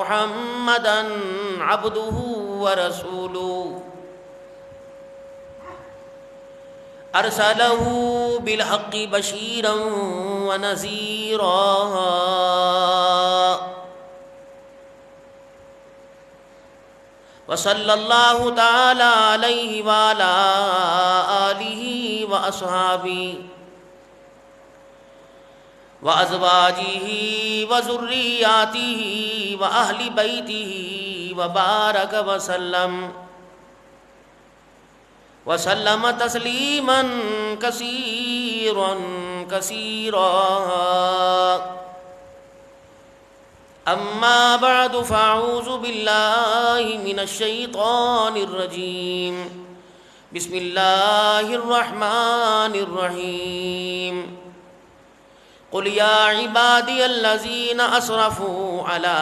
محمدا عبده ورسوله ارسله بالحق بشيرا ونذيرا وصلى الله تعالى عليه وعلى آله وأصحابه وأزواجه وذرياته وأهل بيته وبارك وسلم تسليما كثيرا أما بعد فأعوذ بالله من الشيطان الرجيم بسم الله الرحمن الرحيم قل يا عبادي الذين أسرفوا على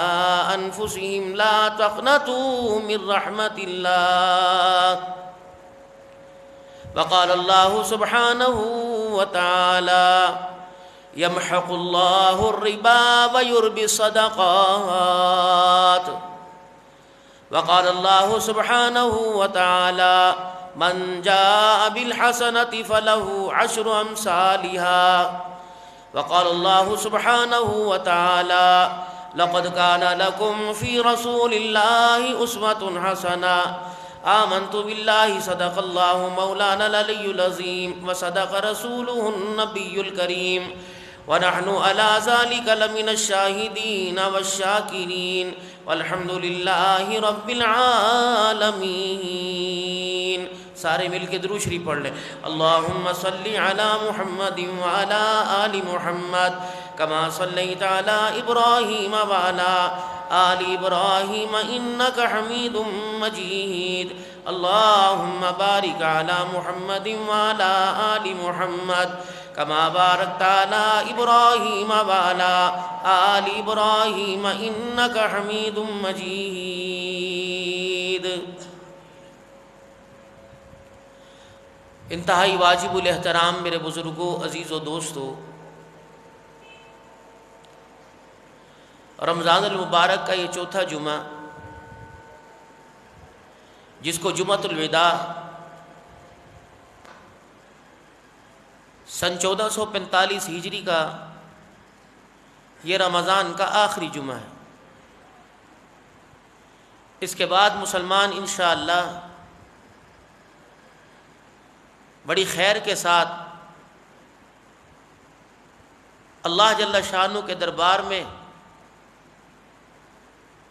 أنفسهم لا تقنطوا من رحمة الله وقال الله سبحانه وتعالى يمحق الله الربا ويربي الصدقات وقال الله سبحانه وتعالى من جاء بالحسنة فله عشر أمثالها وقال الله سبحانه وتعالى لقد كان لكم في رسول الله أسوة حسنة آمنت بالله صدق الله مولانا العلي العظيم وصدق رسوله النبي الكريم ونحن على ذلك لمن الشاهدين والشاكرين والحمد لله رب العالمين. سارے مل کے درود شریف پڑھ لیں. اللہم صلی علی محمد وعلی آل محمد کما صلیت علی ابراہیم وعلی آل ابراہیم انک حمید مجید. اللہم بارک علی محمد وعلی آل محمد کما بارکت علی ابراہیم وعلی آل ابراہیم انک حمید مجید. انتہائی واجب الاحترام میرے بزرگوں، عزیز و دوستو، رمضان المبارک کا یہ چوتھا جمعہ جس کو جمعۃ الوداع سن 1445 ہجری کا یہ رمضان کا آخری جمعہ ہے. اس کے بعد مسلمان انشاءاللہ بڑی خیر کے ساتھ اللہ جل شانہ کے دربار میں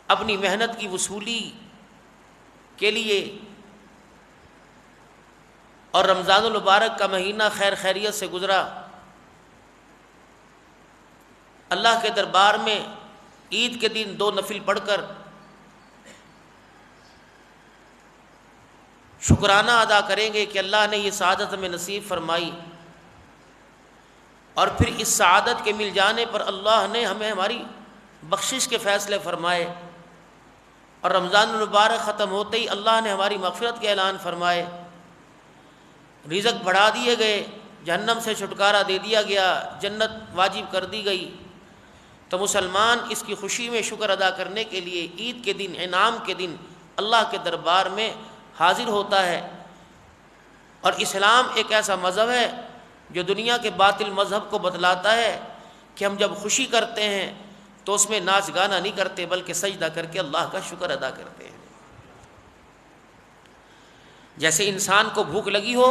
اپنی محنت کی وصولی کے لیے اور رمضان المبارک کا مہینہ خیر خیریت سے گزرا، اللہ کے دربار میں عید کے دن 2 نفل پڑھ کر شکرانہ ادا کریں گے کہ اللہ نے یہ سعادت ہمیں نصیب فرمائی، اور پھر اس سعادت کے مل جانے پر اللہ نے ہمیں ہماری بخشش کے فیصلے فرمائے، اور رمضان المبارک ختم ہوتے ہی اللہ نے ہماری مغفرت کے اعلان فرمائے، رزق بڑھا دیے گئے، جہنم سے چھٹکارا دے دیا گیا، جنت واجب کر دی گئی. تو مسلمان اس کی خوشی میں شکر ادا کرنے کے لیے عید کے دن، انعام کے دن اللہ کے دربار میں حاضر ہوتا ہے. اور اسلام ایک ایسا مذہب ہے جو دنیا کے باطل مذہب کو بتلاتا ہے کہ ہم جب خوشی کرتے ہیں تو اس میں ناچ گانا نہیں کرتے بلکہ سجدہ کر کے اللہ کا شکر ادا کرتے ہیں. جیسے انسان کو بھوک لگی ہو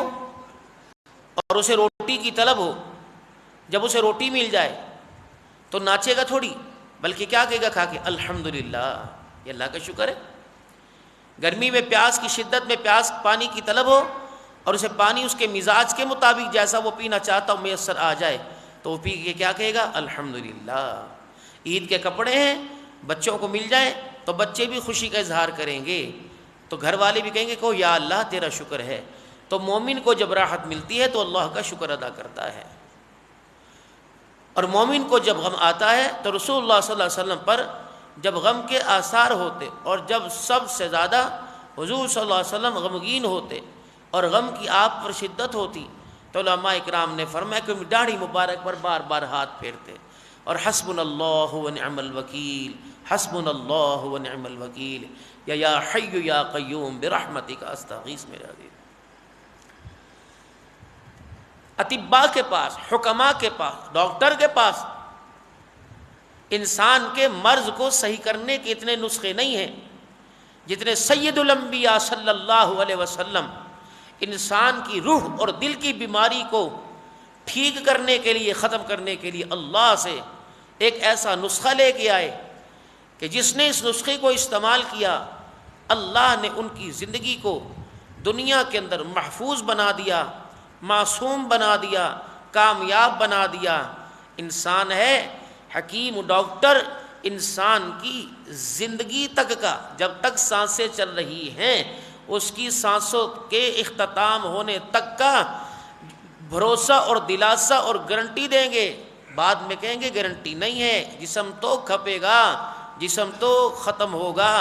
اور اسے روٹی کی طلب ہو، جب اسے روٹی مل جائے تو ناچے گا تھوڑی، بلکہ کیا کہے گا کھا کے الحمدللہ، یہ اللہ کا شکر ہے. گرمی میں پیاس کی شدت میں پیاس پانی کی طلب ہو اور اسے پانی اس کے مزاج کے مطابق جیسا وہ پینا چاہتا ہو میسر آ جائے تو وہ پی کے کیا کہے گا الحمدللہ. عید کے کپڑے ہیں بچوں کو مل جائیں تو بچے بھی خوشی کا اظہار کریں گے، تو گھر والے بھی کہیں گے کہ یا اللہ تیرا شکر ہے. تو مومن کو جب راحت ملتی ہے تو اللہ کا شکر ادا کرتا ہے، اور مومن کو جب غم آتا ہے تو رسول اللہ صلی اللہ علیہ وسلم پر جب غم کے آثار ہوتے اور جب سب سے زیادہ حضور صلی اللہ علیہ وسلم غمگین ہوتے اور غم کی آپ پر شدت ہوتی تو علماء اکرام نے فرمایا کہ داڑھی مبارک پر بار بار ہاتھ پھیرتے اور حسبنا اللہ ونعم الوکیل، حسبنا اللہ ونعم الوکیل، یا حی یا قیوم برحمتک استغیث میرے عزیز۔ اطباء کے پاس، حکماء کے پاس، ڈاکٹر کے پاس انسان کے مرض کو صحیح کرنے کے اتنے نسخے نہیں ہیں جتنے سید الانبیاء صلی اللہ علیہ وسلم انسان کی روح اور دل کی بیماری کو ٹھیک کرنے کے لیے، ختم کرنے کے لیے اللہ سے ایک ایسا نسخہ لے کے آئے کہ جس نے اس نسخے کو استعمال کیا، اللہ نے ان کی زندگی کو دنیا کے اندر محفوظ بنا دیا، معصوم بنا دیا، کامیاب بنا دیا۔ انسان ہے حکیم ڈاکٹر، انسان کی زندگی تک کا، جب تک سانسیں چل رہی ہیں اس کی سانسوں کے اختتام ہونے تک کا بھروسہ اور دلاسا اور گارنٹی دیں گے۔ بعد میں کہیں گے گارنٹی نہیں ہے، جسم تو کھپے گا، جسم تو ختم ہوگا،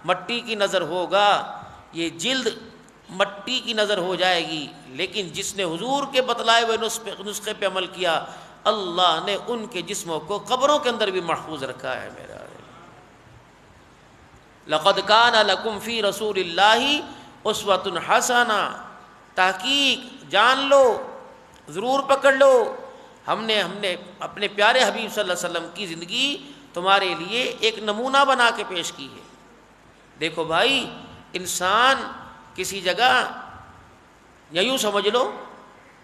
مٹی کی نظر ہوگا، یہ جلد مٹی کی نظر ہو جائے گی، لیکن جس نے حضور کے بتلائے ہوئے نسخے پہ عمل کیا، اللہ نے ان کے جسموں کو قبروں کے اندر بھی محفوظ رکھا ہے۔ میرا لقد کان لکم فی رسول اللہ اسوۃ حسنہ، تحقیق جان لو، ضرور پکڑ لو، ہم نے اپنے پیارے حبیب صلی اللہ علیہ وسلم کی زندگی تمہارے لیے ایک نمونہ بنا کے پیش کی ہے۔ دیکھو بھائی، انسان کسی جگہ، یا یوں سمجھ لو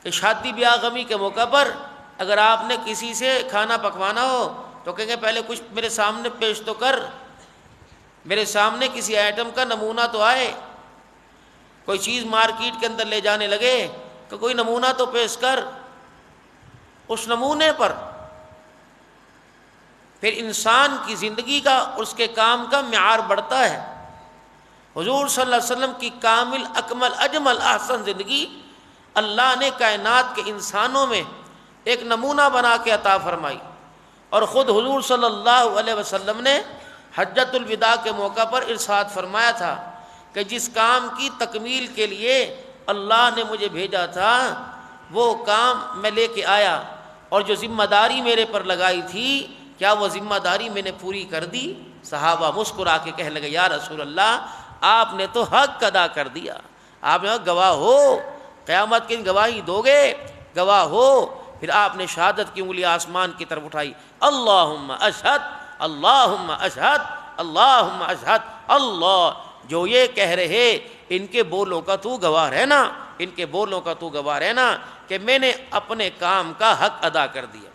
کہ شادی بیاہ غمی کے موقع پر اگر آپ نے کسی سے کھانا پکوانا ہو تو کہیں گے پہلے کچھ میرے سامنے پیش تو کر، میرے سامنے کسی آئٹم کا نمونہ تو آئے۔ کوئی چیز مارکیٹ کے اندر لے جانے لگے کہ کوئی نمونہ تو پیش کر، اس نمونے پر پھر انسان کی زندگی کا، اس کے کام کا معیار بڑھتا ہے۔ حضور صلی اللہ علیہ وسلم کی کامل اکمل اجمل احسن زندگی اللہ نے کائنات کے انسانوں میں ایک نمونہ بنا کے عطا فرمائی، اور خود حضور صلی اللہ علیہ وسلم نے حجۃ الوداع کے موقع پر ارشاد فرمایا تھا کہ جس کام کی تکمیل کے لیے اللہ نے مجھے بھیجا تھا وہ کام میں لے کے آیا، اور جو ذمہ داری میرے پر لگائی تھی کیا وہ ذمہ داری میں نے پوری کر دی؟ صحابہ مسکرا کے کہنے لگے یا رسول اللہ آپ نے تو حق ادا کر دیا، آپ نے گواہ ہو، قیامت کے دن گواہی دو گے، گواہ ہو۔ پھر آپ نے شہادت کی انگلی آسمان کی طرف اٹھائی، اللہم اشہد، اللہم اشہد، اللہم اشہد، اللہ جو یہ کہہ رہے ان کے بولوں کا تو گواہ رہنا، ان کے بولوں کا تو گواہ رہنا کہ میں نے اپنے کام کا حق ادا کر دیا۔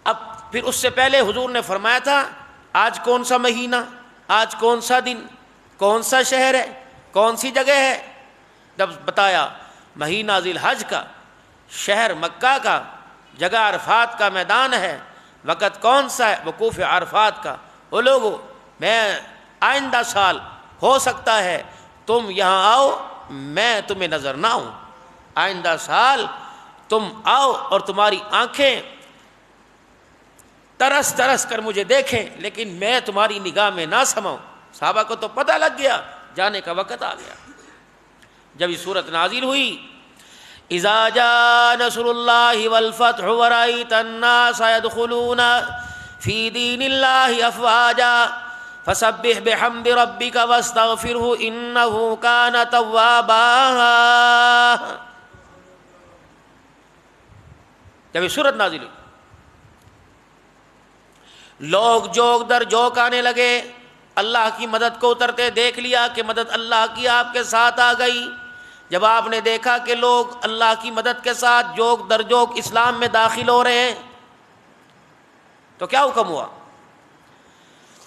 اب پھر اس سے پہلے حضور نے فرمایا تھا آج کون سا مہینہ، آج کون سا دن، کون سا شہر ہے، کون سی جگہ ہے؟ جب بتایا مہینہ ذی الحج کا، شہر مکہ کا، جگہ عرفات کا میدان ہے، وقت کون سا ہے؟ وقوف عرفات کا۔ وہ لوگو میں آئندہ سال ہو سکتا ہے تم یہاں آؤ، میں تمہیں نظر نہ آؤں، آئندہ سال تم آؤ اور تمہاری آنکھیں ترس ترس کر مجھے دیکھیں لیکن میں تمہاری نگاہ میں نہ سماؤں۔ صحابہ کو تو پتہ لگ گیا جانے کا وقت آ گیا۔ جب یہ صورت نازل ہوئی، اذا جاء نصر اللہ والفتح ورأیت الناس يدخلون فی دین اللہ افواجا فسبح بحمد ربک واستغفرہ انہ کان توابا۔ جب یہ صورت نازل ہوئی لوگ جوک در جوک آنے لگے، اللہ کی مدد کو اترتے دیکھ لیا کہ مدد اللہ کی آپ کے ساتھ آ گئی۔ جب آپ نے دیکھا کہ لوگ اللہ کی مدد کے ساتھ جوک در جوک اسلام میں داخل ہو رہے ہیں تو کیا حکم ہوا؟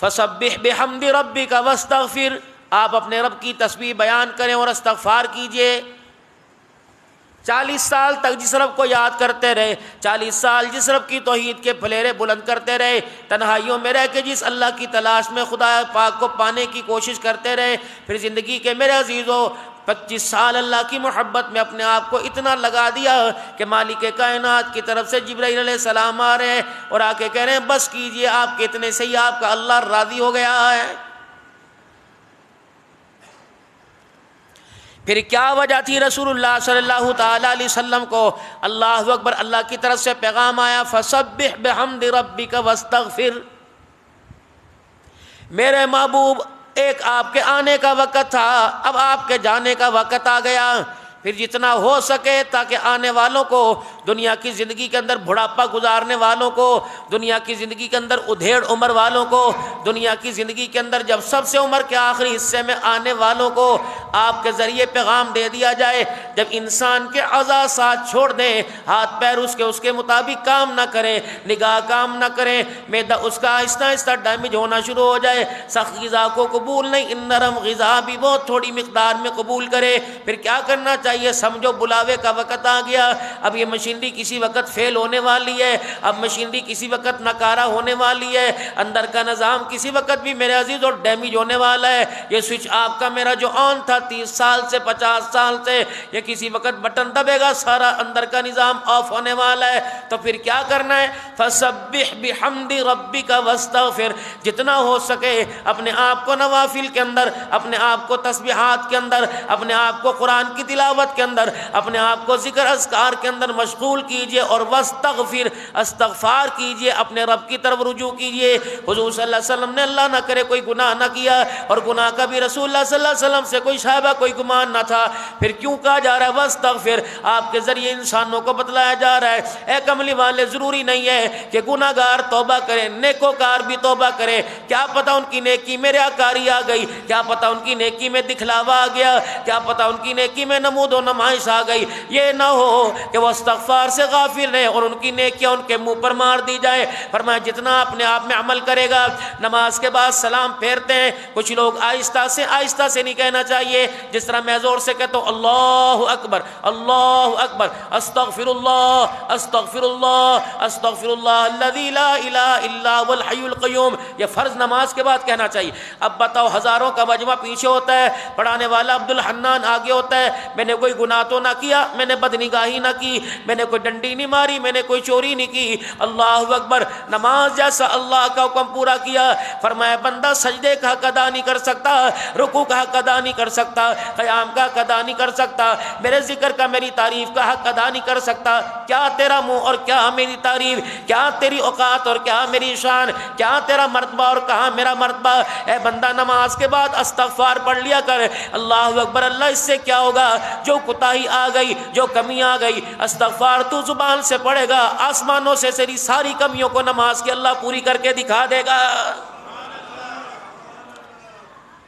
فسبح بحمد ربک واستغفر، آپ اپنے رب کی تسبیح بیان کریں اور استغفار کیجئے۔ 40 سال تک جس رب کو یاد کرتے رہے، 40 سال جس رب کی توحید کے پھلیرے بلند کرتے رہے، تنہائیوں میں رہ کے جس اللہ کی تلاش میں خدا پاک کو پانے کی کوشش کرتے رہے، پھر زندگی کے میرے عزیزوں 25 سال اللہ کی محبت میں اپنے آپ کو اتنا لگا دیا کہ مالک کائنات کی طرف سے جبرائیل علیہ السلام آ رہے ہیں اور آ کے کہہ رہے ہیں بس کیجئے، آپ کے اتنے سے ہی آپ کا اللہ راضی ہو گیا ہے۔ پھر کیا وجہ تھی رسول اللہ صلی اللہ تعالی علیہ وسلم کو اللہ اکبر اللہ کی طرف سے پیغام آیا فسبح بحمد ربک واستغفر، میرے محبوب ایک آپ کے آنے کا وقت تھا، اب آپ کے جانے کا وقت آ گیا، پھر جتنا ہو سکے تاکہ آنے والوں کو، دنیا کی زندگی کے اندر بڑھاپا گزارنے والوں کو، دنیا کی زندگی کے اندر ادھیڑ عمر والوں کو، دنیا کی زندگی کے اندر جب سب سے عمر کے آخری حصے میں آنے والوں کو آپ کے ذریعے پیغام دے دیا جائے، جب انسان کے اعضاء ساتھ چھوڑ دیں، ہاتھ پیر اس کے مطابق کام نہ کریں، نگاہ کام نہ کریں، معدہ اس کا آہستہ آہستہ ڈیمیج ہونا شروع ہو جائے، سخت غذا کو قبول نہیں، نرم غذا بھی بہت تھوڑی مقدار میں قبول کرے، پھر کیا کرنا چاہیے؟ سمجھو بلاوے کا وقت آ گیا، اب یہ مشینری کسی وقت فیل ہونے والی ہے، اب مشینری کسی وقت ناکارہ ہونے والی ہے، اندر کا نظام کسی وقت بھی میرے عزیز اور ڈیمیج ہونے والا ہے، یہ سوئچ آپ کا میرا جو آن تھا 30 سال سے 50 سال سے، یہ کسی وقت بٹن دبے گا سارا اندر کا نظام آف ہونے والا ہے، تو پھر کیا کرنا ہے؟ فَسَبِّحْ بِحَمْدِ رَبِّكَ وَاسْتَغْفِرْ، جتنا ہو سکے اپنے آپ کو نوافل کے اندر، اپنے آپ کو تسبیحات کے اندر، اپنے آپ کو قرآن کی تلاوت کے اندر، اپنے آپ کو ذکر اذکار کے اندر مشغول کیجئے، اور واستغفر، استغفار کیجئے، اپنے رب کی طرف رجوع کیجئے۔ حضور صلی اللہ علیہ وسلم نے اللہ نہ کرے کوئی گناہ نہ کیا، اور گناہ کا بھی رسول اللہ صلی اللہ علیہ وسلم سے کوئی شائبہ کوئی گمان نہ تھا، پھر کیوں کہا جا رہا ہے واستغفر؟ آپ کے ذریعے انسانوں کو بتلایا جا رہا ہے اے کملی والے، ضروری نہیں ہے کہ گناہ گار توبہ کریں، نیکوکار بھی توبہ کریں، کیا پتہ ان کی نیکی میں ریاکاری آ گئی، کیا پتہ ان کی نیکی میں دکھلاوا آ گیا، کیا پتہ ان کی نیکی میں نمود و نمائش آ گئی، یہ نہ ہو کہ وہ استغفار سے غافل رہے اور ان کی نیکیاں ان کے منہ پر مار دی جائے۔ فرمایا جتنا اپنے آپ میں عمل کرے گا، نماز کے بعد سلام پھیرتے ہیں، کچھ لوگ آہستہ سے نہیں کہنا چاہیے، جس طرح میں زور سے کہتا ہوں اللہ اکبر اللہ اکبر، استغفر اللہ استغفر اللہ استغفر اللہ الذی لا الہ الا هو الحی القیوم، یہ فرض نماز کے بعد کہنا چاہیے۔ اب بتاؤ ہزاروں کا مجمع پیچھے ہوتا ہے، پڑھانے والا عبد الحنان آگے ہوتا ہے، میں نے کوئی گناہ تو نہ کیا، میں نے بدنگاہی نہ کی، میں نے کوئی ڈنڈی نہیں ماری، میں نے کوئی چوری نہیں کی، اللہ اکبر، نماز جیسا اللہ کا حکم پورا کیا۔ فرمایا بندہ سجدے کا حق ادا نہیں کر سکتا، رکوع کا حق ادا نہیں کر سکتا، قیام کا حق ادا نہیں کر سکتا، میرے ذکر کا میری تعریف کا حق ادا نہیں کر سکتا، کیا تیرا منہ اور کیا میری تعریف، کیا تیری اوقات اور کیا میری شان، کیا تیرا مرتبہ اور کہاں میرا مرتبہ۔ اے بندہ نماز کے بعد استغفار پڑھ لیا کر، اللہ اکبر، اللہ اس سے کیا ہوگا؟ جو کوتاہی آ گئی، جو کمی آ گئی، استغفار تو زبان سے پڑھے گا، آسمانوں سے تیری ساری کمیوں کو نماز کے اللہ پوری کر کے دکھا دے گا۔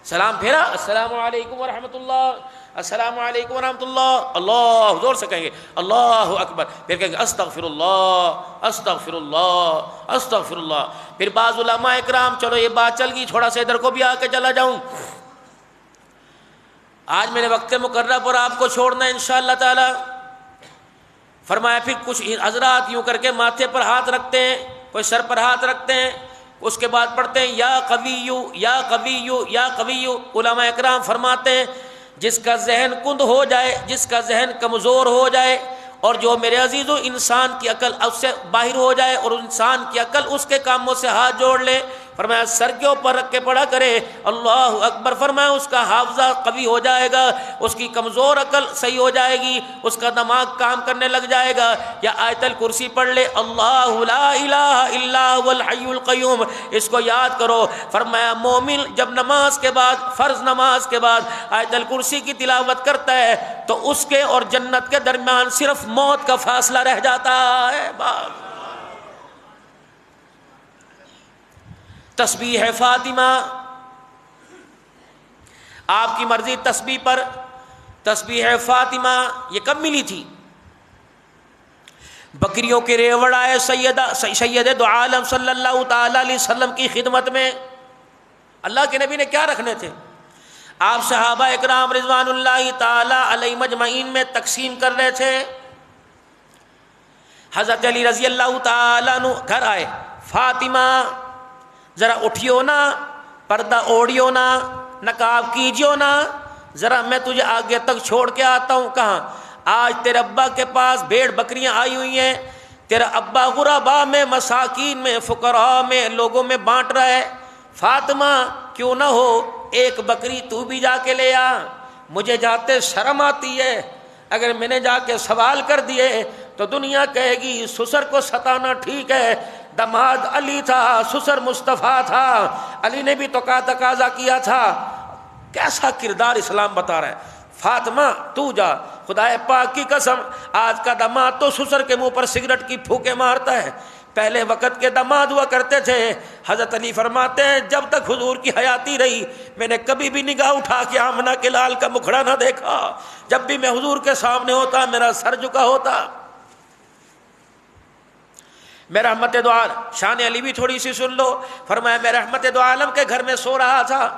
سلام پھیرا، السلام علیکم ورحمۃ اللہ، السلام علیکم ورحمۃ اللہ، اللہ زور سے کہیں گے اللہ اکبر، پھر کہیں گے استغفر اللہ استغفر اللہ استغفر اللہ۔ پھر بعض علماء اکرام، چلو یہ بات چل گئی، تھوڑا سا ادھر کو بھی آ کے چلا جاؤں، آج میں نے وقت مقررہ پر آپ کو چھوڑنا ہے انشاءاللہ تعالی۔ فرمایا پھر کچھ حضرات یوں کر کے ماتھے پر ہاتھ رکھتے ہیں، کوئی سر پر ہاتھ رکھتے ہیں، اس کے بعد پڑھتے ہیں یا قویو یا قویو یا قویو۔ علماء اکرام فرماتے ہیں جس کا ذہن کند ہو جائے، جس کا ذہن کمزور ہو جائے، اور جو میرے عزیزو انسان کی عقل اس سے باہر ہو جائے اور انسان کی عقل اس کے کاموں سے ہاتھ جوڑ لے، فرمایا سر کے اوپر رکھ کے پڑھا کرے اللہ اکبر، فرمایا اس کا حافظہ قوی ہو جائے گا، اس کی کمزور عقل صحیح ہو جائے گی، اس کا دماغ کام کرنے لگ جائے گا۔ یا آیت الکرسی پڑھ لے اللہ لا الہ الا هو الحی القیوم، اس کو یاد کرو۔ فرمایا مومن جب نماز کے بعد، فرض نماز کے بعد آیت الکرسی کی تلاوت کرتا ہے تو اس کے اور جنت کے درمیان صرف موت کا فاصلہ رہ جاتا ہے۔ تسبیح فاطمہ، آپ کی مرضی تسبیح پر، تسبیح فاطمہ یہ کب ملی تھی؟ بکریوں کے ریوڑ آئے سید دو عالم صلی اللہ تعالی علیہ وسلم کی خدمت میں، اللہ کے نبی نے کیا رکھنے تھے؟ آپ صحابہ اکرام رضوان اللہ تعالی علیہ مجمعین میں تقسیم کر رہے تھے۔ حضرت علی رضی اللہ تعالیٰ عنہ گھر آئے، فاطمہ ذرا اٹھیو نا، پردہ اوڑھیو نا، نقاب کیجیو نا، ذرا میں تجھے آگے تک چھوڑ کے آتا ہوں۔ کہاں؟ آج تیرے ابا کے پاس بھیڑ بکریاں آئی ہوئی ہیں، تیرا ابا غربا میں، مساکین میں، فقراء میں، لوگوں میں بانٹ رہا ہے۔ فاطمہ کیوں نہ ہو ایک بکری تو بھی جا کے لے آ، مجھے جاتے شرم آتی ہے، اگر میں نے جا کے سوال کر دیے تو دنیا کہے گی سسر کو ستانا ٹھیک ہے، دماد علی تھا، سسر مصطفیٰ تھا، علی نے بھی تو کا تقاضا کیا تھا. کیسا کردار اسلام بتا رہا ہے. فاطمہ تو جا، خدا پاک کی قسم آج کا دماد تو سسر کے منہ پر سگریٹ کی پھوکے مارتا ہے. پہلے وقت کے دماد ہوا کرتے تھے. حضرت علی فرماتے ہیں جب تک حضور کی حیاتی رہی میں نے کبھی بھی نگاہ اٹھا کے آمنہ کے لال کا مکھڑا نہ دیکھا. جب بھی میں حضور کے سامنے ہوتا میرا سر جھکا ہوتا. میں رحمت دو عالم، شان علی بھی تھوڑی سی سن لو. فرمایا میں رحمت دو عالم کے گھر میں سو رہا تھا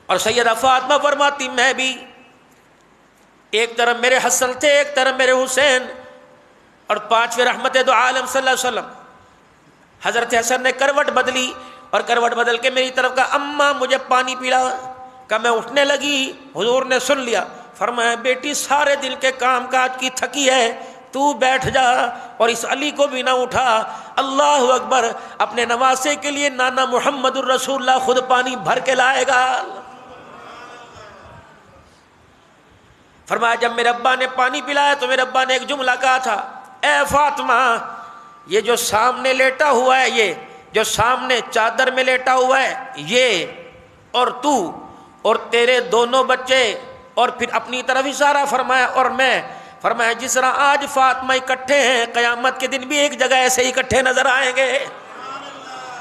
اور سیدہ فاطمہ فرماتی میں بھی، ایک طرف میرے حسن تھے ایک طرف میرے حسین، اور پانچویں رحمت دو عالم صلی اللہ علیہ وسلم. حضرت حسن نے کروٹ بدلی اور کروٹ بدل کے میری طرف کہا اماں مجھے پانی پلا. کہ میں اٹھنے لگی، حضور نے سن لیا. فرمایا بیٹی سارے دل کے کام کاج کی تھکی ہے، تو بیٹھ جا اور اس علی کو بھی نہ اٹھا. اللہ اکبر. اپنے نواسے کے لیے نانا محمد الرسول اللہ خود پانی بھر کے لائے گا. فرمایا جب میرے ابا نے پانی پلایا تو میرے ابا نے ایک جملہ کہا تھا، اے فاطمہ یہ جو سامنے لیٹا ہوا ہے، یہ جو سامنے چادر میں لیٹا ہوا ہے، یہ اور تو اور تیرے دونوں بچے، اور پھر اپنی طرف اشارہ فرمایا اور میں. فرمایا جس طرح آج فاطمہ اکٹھے ہیں قیامت کے دن بھی ایک جگہ ایسے ہی اکٹھے نظر آئیں گے.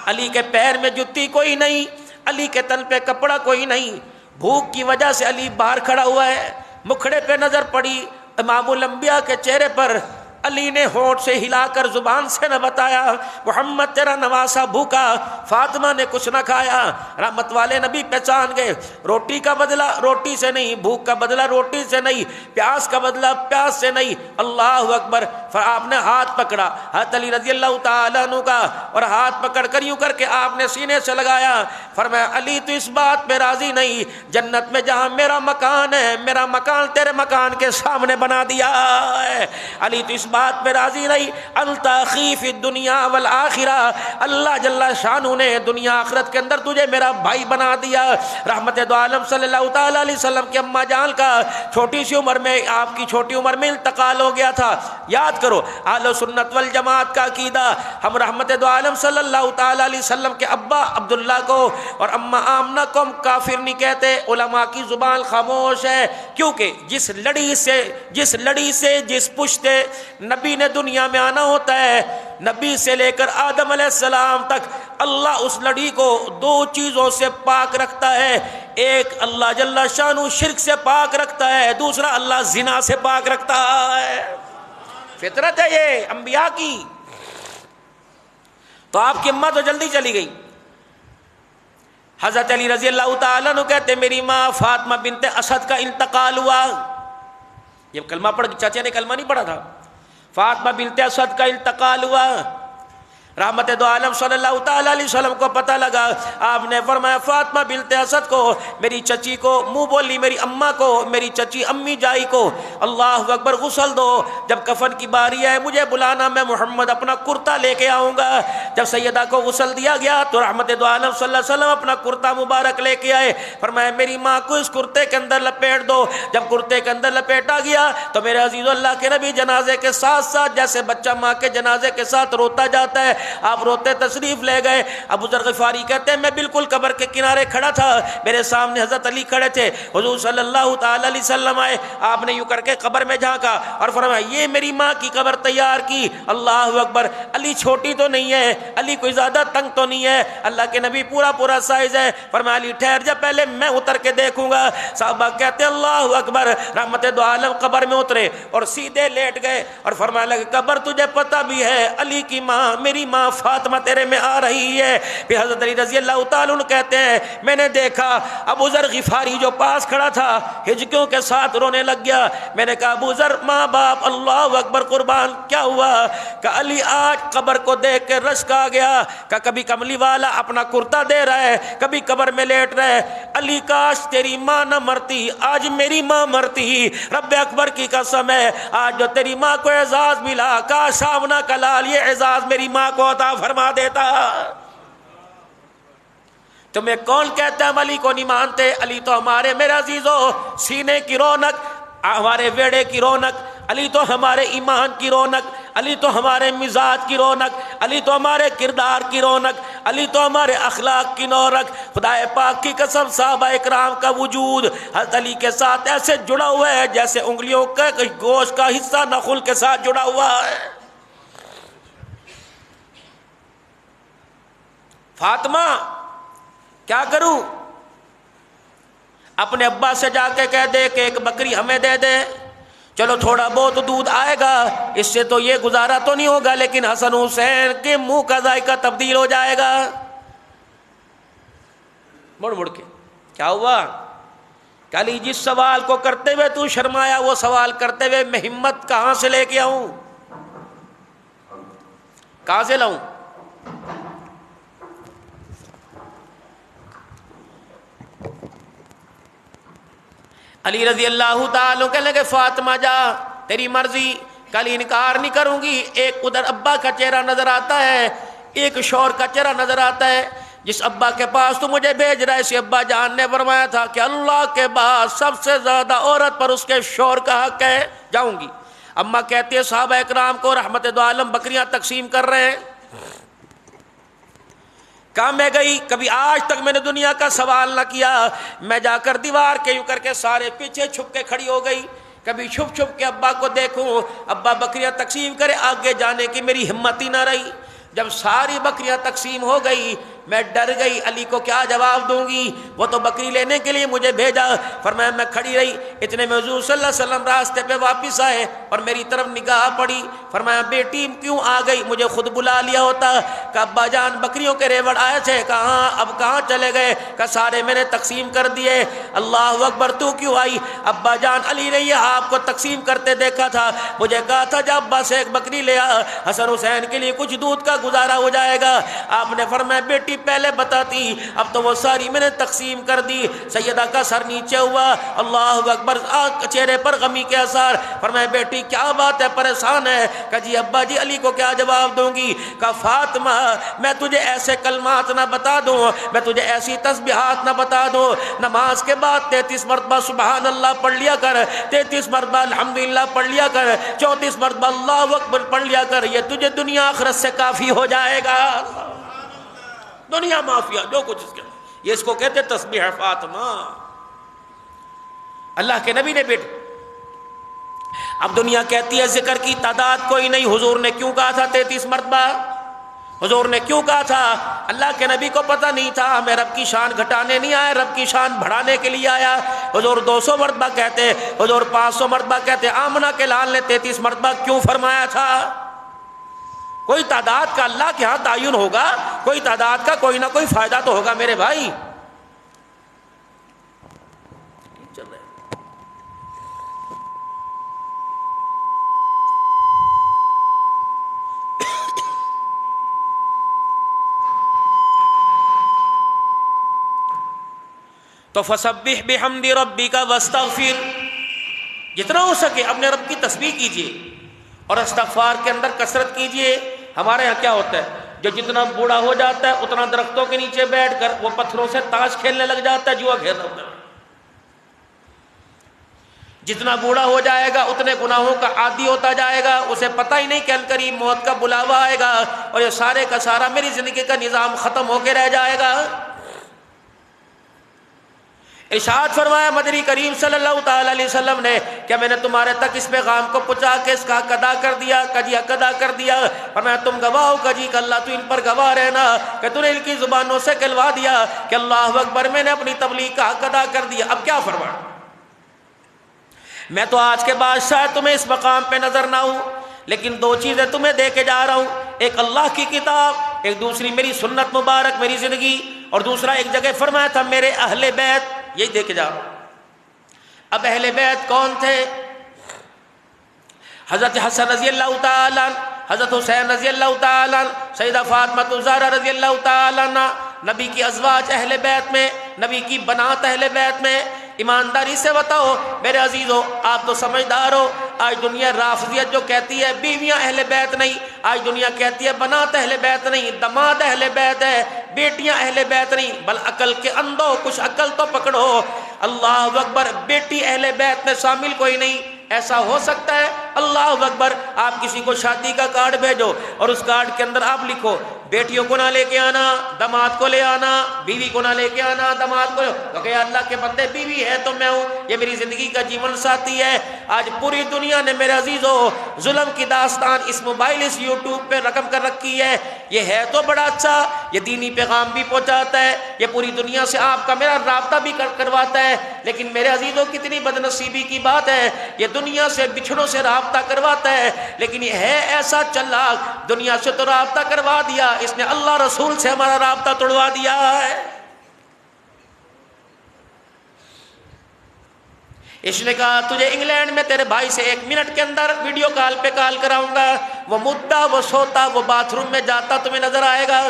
علی کے پیر میں جتی کوئی نہیں، علی کے تن پہ کپڑا کوئی نہیں. بھوک کی وجہ سے علی باہر کھڑا ہوا ہے. مکھڑے پہ نظر پڑی امام الانبیاء کے چہرے پر. علی نے ہونٹ سے ہلا کر زبان سے نہ بتایا محمد تیرا نواسا بھوکا. فاطمہ نے کچھ نہ کھایا. رحمت والے نبی پہچان گئے روٹی کا بدلہ روٹی سے نہیں، بھوک کا بدلہ روٹی سے نہیں، پیاس کا بدلہ پیاس سے نہیں. اللہ اکبر. آپ نے ہاتھ پکڑا حضرت علی رضی اللہ تعالیٰ عنہ کا اور ہاتھ پکڑ کر یوں کر کے آپ نے سینے سے لگایا. فرمایا علی تو اس بات پہ راضی نہیں، جنت میں جہاں میرا مکان ہے میرا مکان تیرے مکان کے سامنے بنا دیا ہے. علی تو اس بات پہ راضی نہیں. انت اخی فی الدنیا والآخرہ، اللہ جل شانہ نے دنیا آخرت کے اندر تجھے میرا بھائی بنا دیا. رحمت دو عالم صلی اللہ تعالیٰ علیہ وسلم کی اماں جان کا چھوٹی سی عمر میں، آپ کی چھوٹی عمر میں انتقال ہو گیا تھا. یاد کرو اہل سنت والجماعت کا عقیدہ. ہم رحمت دو عالم صلی اللہ تعالیٰ علیہ وسلم کے ابا عبداللہ کو اور اماں آمنہ کو ہم کافر نہیں کہتے. علماء کی زبان خاموش ہے، کیونکہ جس لڑی سے جس پشتے نبی نے دنیا میں آنا ہوتا ہے، نبی سے لے کر آدم علیہ السلام تک اللہ اس لڑی کو دو چیزوں سے پاک رکھتا ہے. ایک اللہ جل شانہ شرک سے پاک رکھتا ہے، دوسرا اللہ زنا سے پاک رکھتا ہے. فطرت ہے یہ انبیاء کی. تو آپ کی اماں تو جلدی چلی گئی. حضرت علی رضی اللہ تعالیٰ عنہ کہتے میری ماں فاطمہ بنت اسد کا انتقال ہوا. یہ کلمہ پڑھ، چاچا نے کلمہ نہیں پڑھا تھا. فاطمہ بنت اسد کا انتقال ہوا. رحمت دو عالم صلی اللہ تعالیٰ علیہ وسلم کو پتہ لگا. آپ نے فرمایا فاطمہ بنت اسد کو، میری چچی کو، منہ بولی میری اماں کو، میری چچی امی جائی کو اللہ اکبر غسل دو. جب کفن کی باری آئے مجھے بلانا، میں محمد اپنا کرتا لے کے آؤں گا. جب سیدہ کو غسل دیا گیا تو رحمت دو عالم صلی اللہ علیہ وسلم اپنا کرتا مبارک لے کے آئے. فرمایا میری ماں کو اس کرتے کے اندر لپیٹ دو. جب کرتے کے اندر لپیٹا گیا تو میرے عزیز اللہ کے نبی جنازے کے ساتھ ساتھ جیسے بچہ ماں کے جنازے کے ساتھ روتا جاتا ہے آپ روتے تشریف لے گئے. ابو ذر غفاری کہتے ہیں میں بالکل قبر کے کنارے کھڑا تھا، میرے سامنے حضرت علی کھڑے تھے. حضور صلی اللہ تعالی علیہ وسلم آئے، آپ نے یوں کر کے قبر میں جھانکا اور فرمایا یہ میری ماں کی قبر تیار کی. اللہ اکبر. علی چھوٹی تو نہیں ہے، علی کوئی زیادہ تنگ تو نہیں ہے، اللہ کے نبی پورا سائز ہے. فرمایا علی ٹھہر جا، پہلے میں اتر کے دیکھوں گا. صحابہ کہتے ہیں اللہ اکبر. رحمت دو عالم قبر میں اترے اور سیدھے لیٹ گئے اور فرمایا لگے قبر تجھے پتہ بھی ہے علی کی ماں میری ماں فاطمہ تیرے میں آ رہی ہے. پھر حضرت علی رضی اللہ تعالیٰ عنہ کہتے ہیں میں نے دیکھا ابو ذر غفاری جو پاس کھڑا تھا ہجکیوں کے ساتھ رونے لگ گیا. میں نے کہا ابو ذر ماں باپ اللہ اکبر قربان کیا ہوا؟ کہ علی آج قبر کو دیکھ کے رشک آ گیا. کہ کبھی کملی والا اپنا کرتا دے رہا ہے، کبھی قبر میں لیٹ رہا ہے. علی کاش تیری ماں نہ مرتی، آج میری ماں مرتی. رب اکبر کی قسم ہے آج جو تیری ماں کو اعزاز ملا، کاش آمنہ کا لال یہ اعزاز میری ماں کو عطا فرما دیتا. تمہیں کون کہتا ہے ہم علی کو نہیں مانتے؟ علی تو ہمارے میرے عزیزو سینے کی رونق، ہمارے ویڑے کی رونق، علی تو ہمارے ایمان کی رونق، علی تو ہمارے مزاج کی رونق، علی تو ہمارے کردار کی رونق، علی تو ہمارے اخلاق کی رونق۔ خدا پاک کی قسم صحابہ اکرام کا وجود حضرت علی کے ساتھ ایسے جڑا ہوا ہے جیسے انگلیوں کا گوشت کا حصہ نخل کے ساتھ جڑا ہوا ہے۔ فاطمہ کیا کروں؟ اپنے ابا سے جا کے کہہ دے کہ ایک بکری ہمیں دے دے، چلو تھوڑا بہت دودھ آئے گا، اس سے تو یہ گزارا تو نہیں ہوگا، لیکن حسن حسین کے منہ کا ذائقہ تبدیل ہو جائے گا۔ مڑ مڑ کے کیا ہوا؟ کہ علی جس سوال کو کرتے ہوئے تو شرمایا، وہ سوال کرتے ہوئے میں ہمت کہاں سے لے کے آؤں؟ کہاں سے لاؤں؟ علی رضی اللہ تعالیٰ کہنے لگے فاطمہ جا تیری مرضی، کل انکار نہیں کروں گی۔ ایک ادھر ابا کا چہرہ نظر آتا ہے، ایک شوہر کا چہرہ نظر آتا ہے۔ جس ابا کے پاس تو مجھے بھیج رہا ہے، اسی ابا جان نے فرمایا تھا کہ اللہ کے بعد سب سے زیادہ عورت پر اس کے شوہر کا حق ہے، جاؤں گی۔ اماں کہتی ہے صحابہ اکرام کو رحمت دو عالم بکریاں تقسیم کر رہے ہیں، کہاں میں گئی؟ کبھی آج تک میں نے دنیا کا سوال نہ کیا، میں جا کر دیوار کے یوں کر کے سارے پیچھے چھپ کے کھڑی ہو گئی، کبھی چھپ چھپ کے ابا کو دیکھوں، ابا بکریاں تقسیم کرے، آگے جانے کی میری ہمت ہی نہ رہی۔ جب ساری بکریاں تقسیم ہو گئی میں ڈر گئی، علی کو کیا جواب دوں گی؟ وہ تو بکری لینے کے لیے مجھے بھیجا۔ فرمایا میں کھڑی رہی، اتنے میں حضور صلی اللہ علیہ وسلم راستے پہ واپس آئے اور میری طرف نگاہ پڑی۔ فرمایا بیٹی کیوں آ گئی؟ مجھے خود بلا لیا ہوتا۔ کہ ابا جان بکریوں کے ریوڑ آئے تھے، کہاں اب کہاں چلے گئے؟ کہ سارے میں نے تقسیم کر دیے۔ اللہ اکبر، تو کیوں آئی؟ ابا جان علی نے یہ آپ کو تقسیم کرتے دیکھا تھا، مجھے کہا تھا جب ابا سے ایک بکری لے آ، حسن حسین کے لیے کچھ دودھ کا گزارا ہو جائے گا۔ آپ نے فرمایا بیٹی پہلے بتاتی، اب تو وہ ساری میں نے تقسیم کر دی۔ سیدہ کا سر نیچے ہوا، اللہ اکبر، چہرے پر غمی کے اثر۔ فرمایا بیٹی کیا بات ہے، پریشان ہے؟ کہ جی ابا جی علی کو کیا جواب دوں گی؟ کہ فاطمہ میں تجھے ایسے کلمات نہ بتا دوں، میں تجھے ایسی تسبیحات نہ بتا دوں، نماز کے بعد 33 مرتبہ سبحان اللہ پڑھ لیا کر، 33 مرتبہ الحمدللہ پڑھ لیا کر، 34 مرتبہ اللہ اکبر پڑھ لیا کر، یہ تجھے دنیا آخرت سے کافی ہو جائے گا۔ دنیا مافیا جو کچھ اس کے، یہ اس کو کہتے تسبیح فاطمہ۔ اللہ کے نبی نے بیٹے، اب دنیا کہتی ہے ذکر کی تعداد کوئی نہیں، حضور نے کیوں کہا تھا 33 مرتبہ؟ حضور نے کیوں کہا تھا؟ اللہ کے نبی کو پتہ نہیں تھا میں رب کی شان گھٹانے نہیں آیا، رب کی شان بڑھانے کے لیے آیا۔ حضور 200 مرتبہ کہتے، حضور 500 مرتبہ کہتے، آمنہ کے لال نے 33 مرتبہ کیوں فرمایا تھا؟ کوئی تعداد کا اللہ کے ہاں تعین ہوگا، کوئی تعداد کا کوئی نہ کوئی فائدہ تو ہوگا میرے بھائی۔ چل رہے تو فسبح بحمد ربک واستغفر، جتنا ہو سکے اپنے رب کی تسبیح کیجیے اور استغفار کے اندر کثرت کیجیے۔ ہمارے یہاں کیا ہوتا ہے، جو جتنا بوڑھا ہو جاتا ہے اتنا درختوں کے نیچے بیٹھ کر وہ پتھروں سے تاش کھیلنے لگ جاتا ہے، جوا کھیلنا ہوتا ہے۔ جتنا بوڑھا ہو جائے گا اتنے گناہوں کا عادی ہوتا جائے گا، اسے پتہ ہی نہیں کہ القریب موت کا بلاوا آئے گا اور یہ سارے کا سارا میری زندگی کا نظام ختم ہو کے رہ جائے گا۔ ارشاد فرمایا مدنی کریم صلی اللہ تعالی علیہ وسلم نے کہ میں نے تمہارے تک اس پیغام کو پہنچا کے اس کا حق ادا کر دیا، کہ حق ادا کر دیا۔ فرمایا تم گواہ ہو کہ اللہ تو ان پر گواہ رہنا کہ تو نے ان کی زبانوں سے کہلوا دیا کہ اللہ اکبر، میں نے اپنی تبلیغ کا حق ادا کر دیا۔ اب کیا فرمایا؟ میں تو آج کے بعد شاید تمہیں اس مقام پہ نظر نہ ہوں، لیکن دو چیزیں تمہیں دے کے جا رہا ہوں، ایک اللہ کی کتاب، ایک دوسری میری سنت مبارک، میری زندگی، اور دوسرا ایک جگہ فرمایا تھا میرے اہل بیت، یہی دے کے جا رہا ہوں۔ اب اہل بیت کون تھے؟ حضرت حسن رضی اللہ تعالیٰ عنہ، حضرت حسین رضی اللہ تعالیٰ عنہ، سیدہ فاطمہ الزہرا رضی اللہ تعالیٰ عنہ، نبی کی ازواج اہل بیت میں، نبی کی بنات اہل بیت میں۔ ایمانداری سے بتاؤ میرے عزیزو، آپ تو سمجھدار ہو، آج دنیا رافضیت جو کہتی ہے بیویاں اہل بیت نہیں، آج دنیا کہتی ہے بنات اہل بیت نہیں، دماد اہل بیت ہے، بیٹیاں اہل بیت نہیں۔ بل عقل کے اندھو، کچھ عقل تو پکڑو۔ اللہ اکبر، بیٹی اہل بیت میں شامل کوئی نہیں۔ ایسا ہو سکتا ہے اللہ اکبر. آپ کسی کو شادی کا کارڈ بھیجو اور اس کارڈ کے اندر آپ لکھو بیٹیوں کو نہ لے کے آنا, داماد کو لے آنا, بیوی کو نہ لے کے آنا, داماد کو. تو کہ اللہ کے بندے بیوی ہے تو میں ہوں, یہ میری زندگی کا جیون ساتھی ہے. آج پوری دنیا نے میرے عزیزو ظلم کی داستان اس موبائل اس یوٹیوب پہ رقم کر رکھی ہے. یہ ہے تو بڑا اچھا, یہ دینی پیغام بھی پہنچاتا ہے, یہ پوری دنیا سے آپ کا میرا رابطہ بھی کرواتا ہے. لیکن میرے عزیزوں کتنی بد نصیبی کی بات ہے, یہ دنیا سے بچھڑوں سے رابطہ کرواتا ہے لیکن یہ ہے ایسا چلاک, دنیا سے تو رابطہ کروا دیا, اس نے اللہ رسول سے ہمارا رابطہ توڑوا دیا ہے. اس نے کہا تجھے انگلینڈ میں تیرے بھائی سے 1 منٹ کے اندر ویڈیو کال پہ کال کراؤں گا, وہ مدعا, وہ سوتا, وہ باتھ روم میں جاتا تمہیں نظر آئے گا.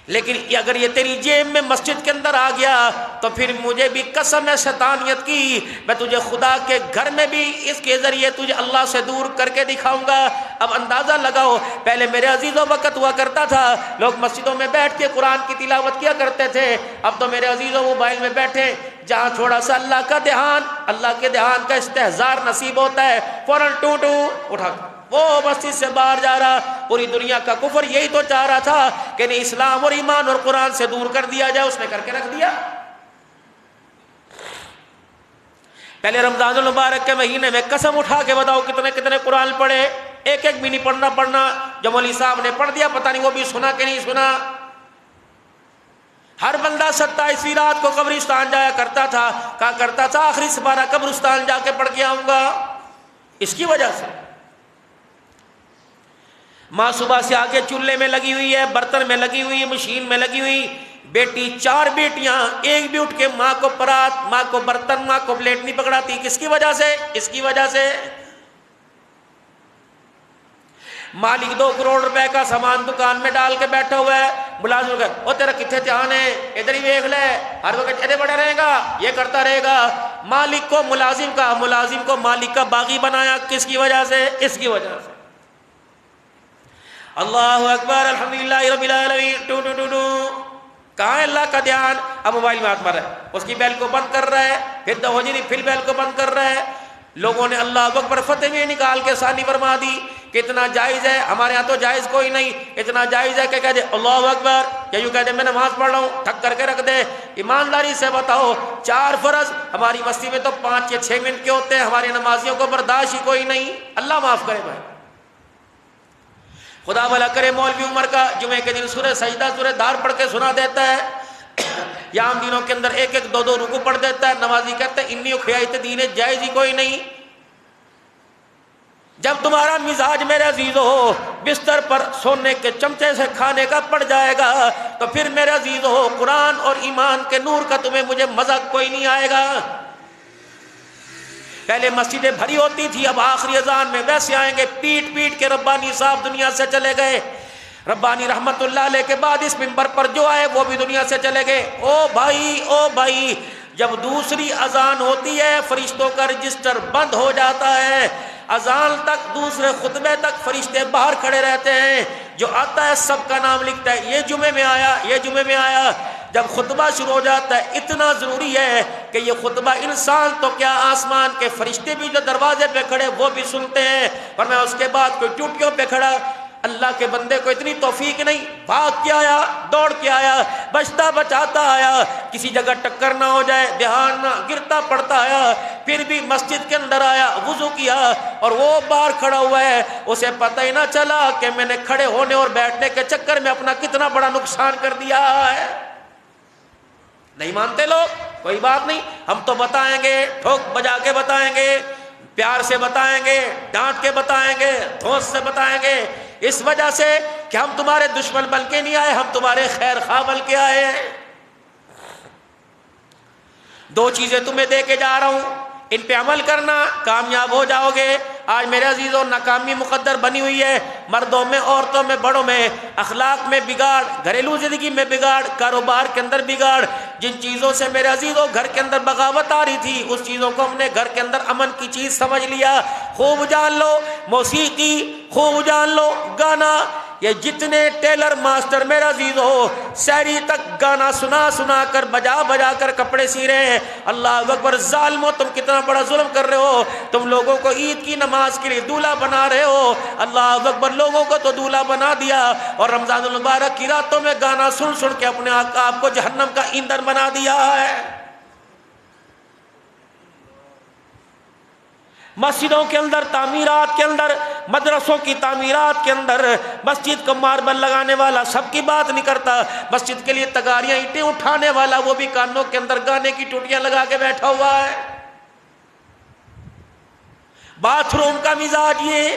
لیکن اگر یہ تیری جیب میں مسجد کے اندر آ گیا تو پھر مجھے بھی قسم ہے شیطانیت کی, میں تجھے خدا کے گھر میں بھی اس کے ذریعے تجھے اللہ سے دور کر کے دکھاؤں گا. اب اندازہ لگاؤ, پہلے میرے عزیزوں وقت ہوا کرتا تھا لوگ مسجدوں میں بیٹھ کے قرآن کی تلاوت کیا کرتے تھے, اب تو میرے عزیزوں موبائل میں بیٹھے, جہاں تھوڑا سا اللہ کا دھیان, اللہ کے دھیان کا استحضار نصیب ہوتا ہے, فوراً ٹو اٹھا وہ مسجد سے باہر جا رہا. پوری دنیا کا کفر یہی تو چاہ رہا تھا کہ انہیں اسلام اور ایمان اور قرآن سے دور کر دیا جائے, اس نے کر کے رکھ دیا. پہلے رمضان المبارک کے مہینے میں قسم اٹھا کے بتاؤ کتنے کتنے قرآن پڑھے, ایک بھی نہیں پڑھنا. جو مولوی صاحب نے پڑھ دیا پتہ نہیں وہ بھی سنا کہ نہیں سنا. ہر بندہ 27ویں رات کو قبرستان جایا کرتا تھا, کہا کرتا تھا آخری سپارہ قبرستان جا کے پڑھ کے آؤں گا. اس کی وجہ سے ماں صبح سے آگے چولہے میں لگی ہوئی ہے, برتن میں لگی ہوئی, مشین میں لگی ہوئی, بیٹی 4 بیٹیاں, ایک بھی اٹھ کے ماں کو پرات, ماں کو برتن, ماں کو پلیٹ نہیں پکڑاتی. کس کی وجہ سے؟ اس کی وجہ سے مالک 2 کروڑ روپے کا سامان دکان میں ڈال کے بیٹھا ہوا ہے, ملازم کا وہ تیرا کتنے دھیان ہے, ادھر ہی دیکھ لے, ہر وقت ادھر بڑا رہے گا, یہ کرتا رہے گا. مالک کو ملازم کا, ملازم کو مالک کا باغی بنایا. کس کی وجہ سے؟ اس کی وجہ سے. اللہ اکبر, الحمدللہ رب العالمین. ٹو کہاں ہے اللہ کا دھیان؟ اب موبائل میں ہاتھ مار رہا ہے, اس کی بیل کو بند کر رہا ہے, پھر دوجری پھر بیل کو بند کر رہا ہے. لوگوں نے اللہ اکبر فتح میں نکال کے ثانی فرما دی کہ اتنا جائز ہے. ہمارے ہاں تو جائز کوئی نہیں, اتنا جائز ہے کہ کہہ دے اللہ اکبر, یا یوں کہہ دے میں نماز پڑھ رہا ہوں, ٹھک کر کے رکھ دے. ایمانداری سے بتاؤ 4 فرض ہماری بستی میں تو 5 یا 6 منٹ کے ہوتے ہیں, ہماری نمازیوں کو برداشت ہی کوئی نہیں. اللہ معاف کرے بھائی, خدا بھلا کرے. مولوی عمر کا جمعے کے دن سورہ سجدہ سورہ دار پڑھ کے سنا دیتا ہے, یا عام دنوں کے اندر 1 2 رکوع پڑھ دیتا ہے. نمازی کہتے ہیں انی خیایت دین جائز ہی کوئی نہیں. جب تمہارا مزاج میرے عزیز ہو بستر پر سونے کے چمچے سے کھانے کا پڑ جائے گا تو پھر میرے عزیز ہو قرآن اور ایمان کے نور کا تمہیں مجھے مزہ کوئی نہیں آئے گا. پہلے مسجدیں بھری ہوتی تھی, اب آخری اذان میں ویسے آئیں گے پیٹ کے. ربانی صاحب دنیا سے چلے گئے, ربانی رحمت اللہ علیہ کے بعد اس منبر پر جو آئے وہ بھی دنیا سے چلے گئے. او بھائی, جب دوسری اذان ہوتی ہے فرشتوں کا رجسٹر بند ہو جاتا ہے. اذان تک, دوسرے خطبے تک فرشتے باہر کھڑے رہتے ہیں, جو آتا ہے سب کا نام لکھتا ہے, یہ جمعے میں آیا, یہ جمعے میں آیا. جب خطبہ شروع ہو جاتا ہے اتنا ضروری ہے کہ یہ خطبہ انسان تو کیا آسمان کے فرشتے بھی جو دروازے پہ کھڑے وہ بھی سنتے ہیں, اور میں اس کے بعد کوئی ٹوٹیوں پہ کھڑا. اللہ کے بندے کو اتنی توفیق نہیں, بھاگ کے آیا, دوڑ کے آیا, بچتا بچاتا آیا, کسی جگہ ٹکر نہ ہو جائے, دھیان نہ, گرتا پڑتا آیا, پھر بھی مسجد کے اندر آیا, وضو کیا, اور وہ باہر کھڑا ہوا ہے, اسے پتہ ہی نہ چلا کہ میں نے کھڑے ہونے اور بیٹھنے کے چکر میں اپنا کتنا بڑا نقصان کر دیا ہے. نہیں مانتے لوگ, کوئی بات نہیں, ہم تو بتائیں گے, ٹھوک بجا کے بتائیں گے, پیار سے بتائیں گے, ڈانٹ کے بتائیں گے, دھوس سے بتائیں گے, اس وجہ سے کہ ہم تمہارے دشمن بن کے نہیں آئے, ہم تمہارے خیر خواہ بن کے آئے ہیں. 2 چیزیں تمہیں دے کے جا رہا ہوں, ان پہ عمل کرنا, کامیاب ہو جاؤ گے. آج میرے عزیزوں ناکامی مقدر بنی ہوئی ہے, مردوں میں, عورتوں میں, بڑوں میں. اخلاق میں بگاڑ, گھریلو زندگی میں بگاڑ, کاروبار کے اندر بگاڑ. جن چیزوں سے میرے عزیزوں گھر کے اندر بغاوت آ رہی تھی اس چیزوں کو ہم نے گھر کے اندر امن کی چیز سمجھ لیا. خوب جان لو موسیقی, خوب جان لو گانا, یہ جتنے ٹیلر ماسٹر میرا عزیز ہو سحری تک گانا سنا سنا کر بجا بجا کر کپڑے سی رہے ہیں. اللہ اکبر. ظالمو تم کتنا بڑا ظلم کر رہے ہو. تم لوگوں کو عید کی نماز کے لیے دولہا بنا رہے ہو. اللہ اکبر. لوگوں کو تو دولہا بنا دیا اور رمضان المبارک کی راتوں میں گانا سن سن کے اپنے آپ کو جہنم کا ایندھن بنا دیا ہے. مسجدوں کے اندر تعمیرات کے اندر مدرسوں کی تعمیرات کے اندر مسجد کو ماربل لگانے والا سب کی بات نہیں کرتا. مسجد کے لیے تگاریاں اینٹیں اٹھانے والا وہ بھی کانوں کے اندر گانے کی ٹوٹیاں لگا کے بیٹھا ہوا ہے. باتھ روم کا مزاج یہ,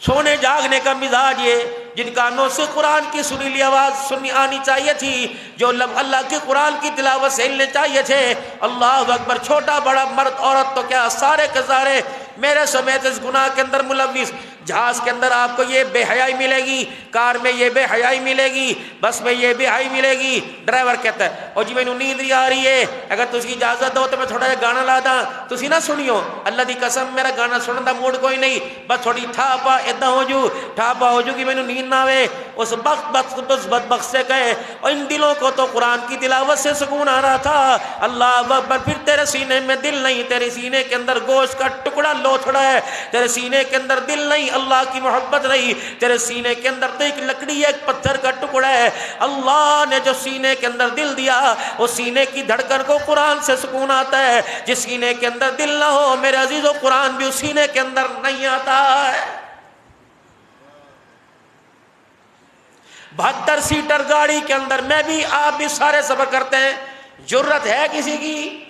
سونے جاگنے کا مزاج یہ. جن کانوں سے قرآن کی سریلی آواز سنی آنی چاہیے تھی, جو اللہ کے قرآن کی تلاوت سے ہلنے چاہیے تھے. اللہ اکبر. چھوٹا بڑا مرد عورت تو کیا سارے کے سارے میرے سمیت اس گناہ کے اندر ملوث. جہاز کے اندر آپ کو یہ بے حیائی ملے گی, کار میں یہ بے حیائی ملے گی, بس میں یہ بے حیائی ملے گی. ڈرائیور کہتا ہے او جی مینوں نیند نہیں آ رہی ہے, اگر تسی اجازت دو تو میں تھوڑا جہا گانا لا داں. تسی نہ سنیو, اللہ دی قسم میرا گانا سنن دا موڈ کوئی نہیں, بس تھوڑی ٹھاپا اداں ہو جو ٹھاپا ہو جو کہ مینوں نیند نہ آوے. اس بدبخت سے کہے اور ان دلوں کو تو قرآن کی تلاوت سے سکون آ رہا تھا. اللہ اکبر. پھر تیرے سینے میں دل نہیں, تیرے سینے کے اندر گوشت کا ٹکڑا لوتھڑا ہے, تیرے سینے کے اندر دل نہیں, اللہ کی محبت نہیں, تیرے سینے کے اندر تو ایک لکڑی ہے, ایک پتھر کا ٹکڑا ہے. اللہ نے جو سینے کے اندر دل دیا اس سینے کی دھڑکن کو قرآن سے سکون آتا ہے. جس سینے کے اندر دل نہ ہو میرے عزیزو قرآن بھی اس سینے کے اندر نہیں آتا ہے. 72 سیٹر گاڑی کے اندر میں بھی آپ بھی سارے سفر کرتے ہیں, جرت ہے کسی کی؟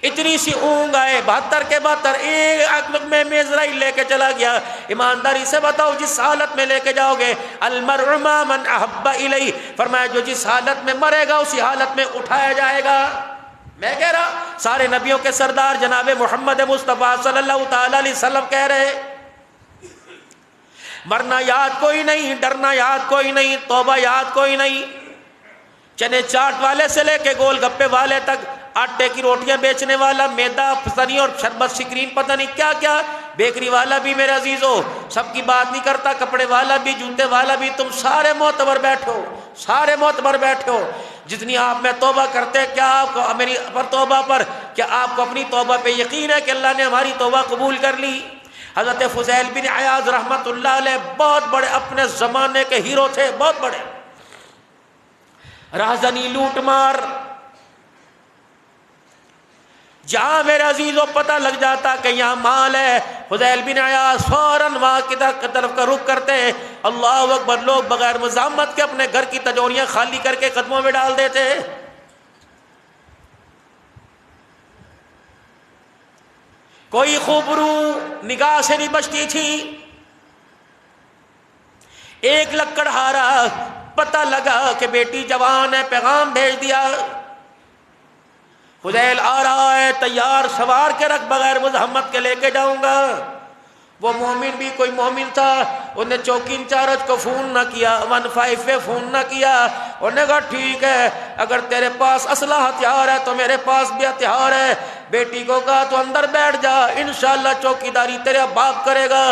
اتنی سی اونگ آئے 72 کے 72 ایک میں اسرائیل لے کے چلا گیا. ایمانداری سے بتاؤ جس حالت میں لے کے جاؤ گے, المرء مع من احب الیہ, فرمایا جو جس حالت میں مرے گا اسی حالت میں اٹھایا جائے گا. میں کہہ رہا سارے نبیوں کے سردار جناب محمد مصطفیٰ صلی اللہ تعالی علیہ وسلم کہہ رہے مرنا یاد کوئی نہیں, ڈرنا یاد کوئی نہیں, توبہ یاد کوئی نہیں. چنے چاٹ والے سے لے کے گول گپے والے تک, آٹے کی روٹیاں بیچنے والا, میدا پسری اور شربت سکرین پتہ نہیں کیا کیا, بیکری والا بھی میرے عزیزو سب کی بات نہیں کرتا, کپڑے والا بھی, جوتے والا بھی, تم سارے معتبر بیٹھو, سارے معتبر بیٹھو. جتنی آپ میں توبہ کرتے, کیا آپ کو میری پر توبہ پر, کیا آپ کو اپنی توبہ پہ یقین ہے کہ اللہ نے ہماری توبہ قبول کر لی؟ حضرت فضیل بن عیاض رحمت اللہ علیہ بہت بڑے اپنے زمانے کے ہیرو تھے, بہت بڑے رازنی لوٹ مار. جہاں میرے عزیزوں پتہ لگ جاتا کہ یہاں مال ہے, فضیل بن عیاض فوراً وہاں کی طرف کا رخ کرتے. اللہ اکبر. لوگ بغیر مزاحمت کے اپنے گھر کی تجوریاں خالی کر کے قدموں میں ڈال دیتے. کوئی خوبرو نگاہ سے نہیں بچتی تھی. ایک لکڑہارا پتہ لگا کہ بیٹی جوان ہے, پیغام بھیج دیا, فضیل آ رہا ہے, تیار سوار کے رکھ, بغیر مزاحمت کے لے کے جاؤں گا. وہ مومن بھی کوئی مومن تھا, انہوں نے چوکی انچارج کو فون نہ کیا, 15 پہ فون نہ کیا. انہوں نے کہا ٹھیک ہے, اگر تیرے پاس اسلحہ ہتھیار ہے تو میرے پاس بھی ہتھیار ہے. بیٹی کو کہا تو اندر بیٹھ جا, انشاءاللہ چوکیداری تیرا باپ کرے گا.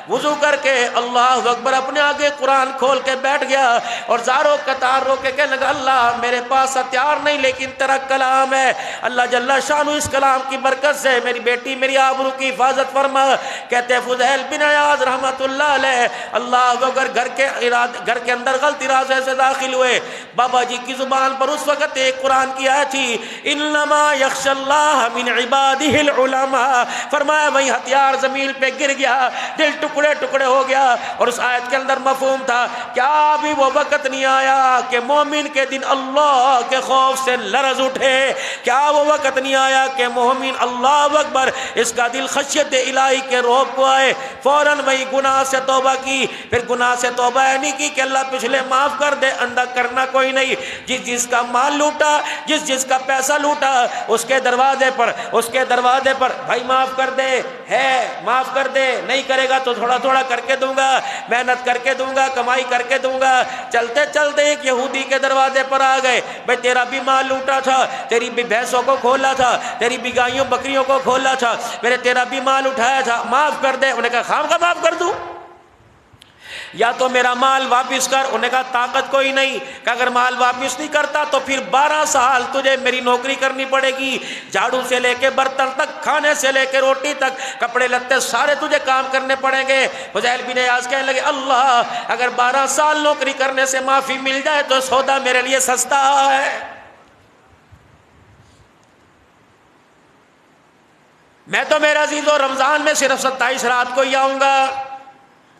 وضو کر کے اللہ اکبر اپنے آگے قرآن کھول کے بیٹھ گیا اور زاروں قطار رو کے کہنے لگا اللہ میرے پاس ہتھیار نہیں لیکن تیرا کلام ہے, اللہ جل شانہ اس کلام کی برکت سے میری بیٹی میری آبرو کی حفاظت فرما. کہتے فضیل بن عیاض رحمت اللہ علیہ اللہ اکبر گھر کے اندر غلط ارادے سے داخل ہوئے. بابا جی کی زبان پر اس وقت ایک قرآن کی آیت تھی, انما یخشی اللہ من عبادہ العلماء. فرمایا وہی ہتھیار زمین پہ گر گیا, دل ٹکڑے ٹکڑے ہو گیا. اور اس آیت کے اندر مفہوم تھا کیا ابھی وہ وقت نہیں آیا کہ مومن کے دن اللہ کے خوف سے لرز اٹھے؟ کیا وہ وقت نہیں آیا کہ مومن اللہ اکبر اس کا دل خشیت الہی کے رعب کو آئے؟ فوراً وہی گناہ سے توبہ کی. پھر گناہ سے توبہ نہیں کی کہ اللہ پچھلے معاف کر دے, اندھا کرنا کوئی نہیں. جس کا مال لوٹا, جس کا پیسہ لوٹا, اس کے دروازے پر اس کے دروازے پر بھائی معاف کر دے، ہے معاف کر دے، نہیں کرے گا تو تھوڑا تھوڑا کر کے دوں گا، محنت کر کے دوں گا، کمائی کر کے دوں گا۔ چلتے چلتے ایک یہودی کے دروازے پر آ گئے، بھائی تیرا بھی مال لوٹا تھا، تیری بھی بھینسوں کو کھولا تھا، تیری بھی گائیوں بکریوں کو کھولا تھا، میں نے تیرا بھی مال اٹھایا تھا، معاف کر دے۔ انہوں نے کہا خام کا معاف کر دوں، یا تو میرا مال واپس کر۔ انہوں نے کہا طاقت کوئی نہیں، کہ اگر مال واپس نہیں کرتا تو پھر 12 سال تجھے میری نوکری کرنی پڑے گی، جھاڑو سے لے کے برتن تک، کھانے سے لے کے روٹی تک، کپڑے لتے سارے تجھے کام کرنے پڑیں گے۔ فضیل بن عیاض کہنے لگے اللہ اگر 12 سال نوکری کرنے سے معافی مل جائے تو سودا میرے لیے سستا ہے۔ میں تو میرا عزیزو رمضان میں صرف 27 رات کو ہی آؤں گا،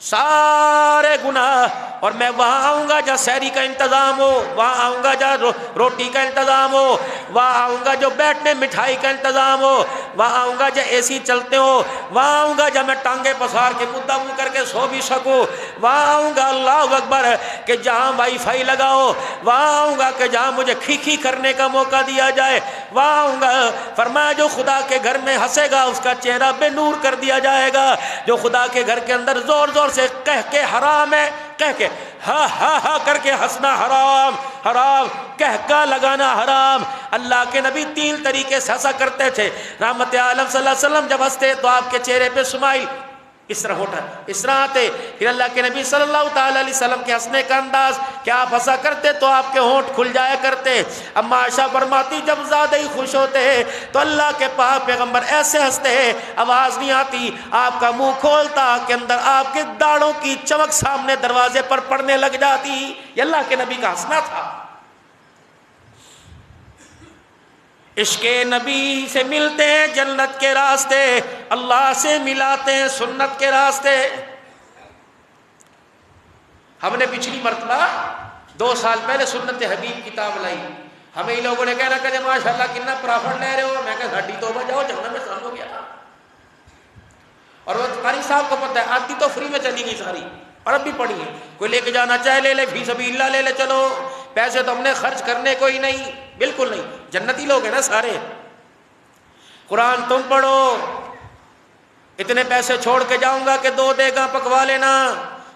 سارے گناہ، اور میں وہاں آؤں گا جہاں سحری کا انتظام ہو، وہاں آؤں گا جہاں روٹی کا انتظام ہو، وہاں آؤں گا جو بیٹھنے مٹھائی کا انتظام ہو، وہاں آؤں گا جہاں اے سی چلتے ہو، وہاں آؤں گا جہاں میں ٹانگیں پسار کے مدہ منہ کر کے سو بھی سکوں، وہاں آؤں گا اللہ اکبر کہ جہاں وائی فائی لگا ہو، وہاں آؤں گا کہ جہاں مجھے کھی کرنے کا موقع دیا جائے، وہاں آؤں گا۔ فرمایا جو خدا کے گھر میں ہنسے گا اس کا چہرہ بے نور کر دیا جائے گا، جو خدا کے گھر کے اندر زور زور سے کہہ کے حرام ہے، کہہ کے ہا ہا ہا کر کے ہنسنا حرام، حرام کہہ کا لگانا حرام۔ اللہ کے نبی 3 طریقے سے ہنسا کرتے تھے۔ رحمت عالم صلی اللہ علیہ وسلم جب ہنستے تو آپ کے چہرے پہ اسمائل اس طرح ہوتا، اس طرح آتے۔ پھر اللہ کے نبی صلی اللہ تعالی علیہ وسلم کے ہنسنے کا انداز کہ آپ ہنسا کرتے تو آپ کے ہونٹ کھل جایا کرتے۔ اما عائشہ فرماتی جب زیادہ ہی خوش ہوتے تو اللہ کے پاک پیغمبر ایسے ہنستے آواز نہیں آتی، آپ کا منہ کھولتا کہ اندر آپ کے داڑھوں کی چمک سامنے دروازے پر پڑنے لگ جاتی۔ یہ اللہ کے نبی کا ہنسنا تھا۔ عشق نبی سے ملتے ہیں جنت کے راستے، اللہ سے ملاتے ہیں سنت کے راستے۔ ہم نے پچھلی مرتبہ 2 سال پہلے سنت حبیب کتاب لائی، ہمیں ہی لوگوں نے کہنا کہ ماشاءاللہ کتنا پرافٹ لے رہے ہو، میں کہا ہڈی توبہ جاؤ جنت میں سال ہو گیا۔ اور وہ قاری صاحب کو پتہ ہے آدھی تو فری میں چلی گئی ساری، اور اب بھی پڑھی ہے، کوئی لے کے جانا چاہے لے لے، فی سبیل اللہ لے لے، چلو پیسے تو ہم نے خرچ کرنے کوئی نہیں، بالکل نہیں، جنتی لوگ ہیں نا سارے۔ قرآن تم پڑھو، اتنے پیسے چھوڑ کے جاؤں گا کہ 2 دیگاں پکوا لینا،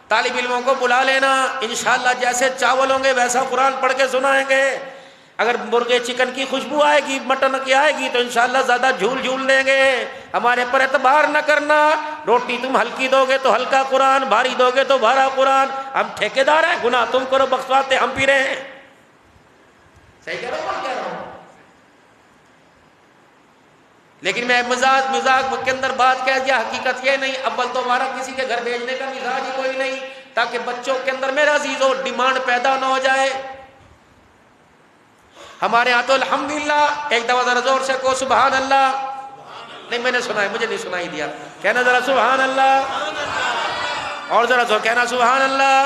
طالب علموں کو بلا لینا، انشاءاللہ جیسے چاول ہوں گے ویسا قرآن پڑھ کے سنائیں گے۔ اگر مرغے چکن کی خوشبو آئے گی، مٹن کی آئے گی تو انشاءاللہ زیادہ جھول جھول دیں گے۔ ہمارے پر اعتبار نہ کرنا، روٹی تم ہلکی دو گے تو ہلکا قرآن، بھاری دو گے تو بھارا قرآن۔ ہم ٹھیکیدار ہیں، گناہ تم کرو بخشواتے ہم پی رہے ہیں۔ صحیح کہہ رہا ہوں، کہہ رہا ہوں، لیکن میں مزاج کے اندر بات کہہ دیا، حقیقت یہ نہیں۔ اول تو ہمارا کسی کے گھر بھیجنے کا مزاج ہی کوئی نہیں، تاکہ بچوں کے اندر میرا عزیزو ڈیمانڈ پیدا نہ ہو جائے۔ ہمارے ہاں تو الحمدللہ، ایک دفعہ ذرا زور سے کو سبحان اللہ، نہیں میں نے سنا ہے، مجھے نہیں سنائی دیا، کہنا ذرا سبحان اللہ، اور ذرا زور کہنا سبحان اللہ۔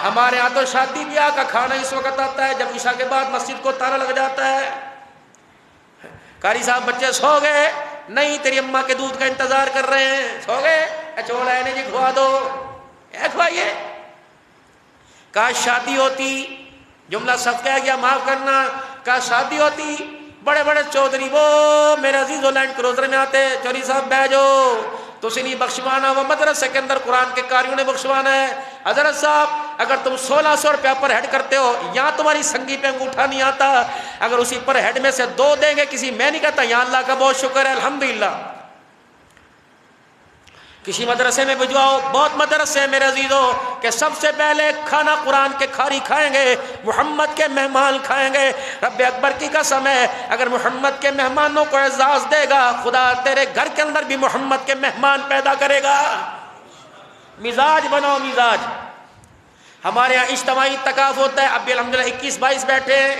ہمارے ہاں تو شادی بیاہ کا کھانا اس وقت آتا ہے جب عشاء کے بعد مسجد کو تالا لگ جاتا ہے۔ قاری صاحب بچے سو گئے؟ نہیں، تیری اماں کے دودھ کا انتظار کر رہے ہیں۔ سو گئے؟ چولا ہے جی کھوا دو، کھوائیے۔ کاش شادی ہوتی، جملہ سب کہہ گیا معاف کرنا، کاش شادی ہوتی، بڑے بڑے چودھری وہ میرے عزیز لینڈ کروزر میں آتے، چوری صاحب بیجو تو اسی نہیں بخشوانا، وہ مدرسے کے اندر قرآن کے قاریوں نے بخشوانا ہے۔ حضرت صاحب اگر تم 1600 روپیہ پر ہیڈ کرتے ہو، یہاں تمہاری سنگی پہ انگوٹھا نہیں آتا، اگر اسی پر ہیڈ میں سے 2 دیں گے کسی، میں نہیں کہتا یہاں اللہ کا بہت شکر ہے الحمدللہ، کسی مدرسے میں بھجواؤ، بہت مدرسے ہیں میرے عزیزو کہ سب سے پہلے کھانا قرآن کے کھاری کھائیں گے، محمد کے مہمان کھائیں گے۔ رب اکبر کی قسم ہے اگر محمد کے مہمانوں کو اعزاز دے گا، خدا تیرے گھر کے اندر بھی محمد کے مہمان پیدا کرے گا۔ مزاج بناؤ، مزاج۔ ہمارے یہاں اجتماعی تکاف ہوتا ہے، اب بھی الحمدللہ 21-22 بیٹھے ہیں،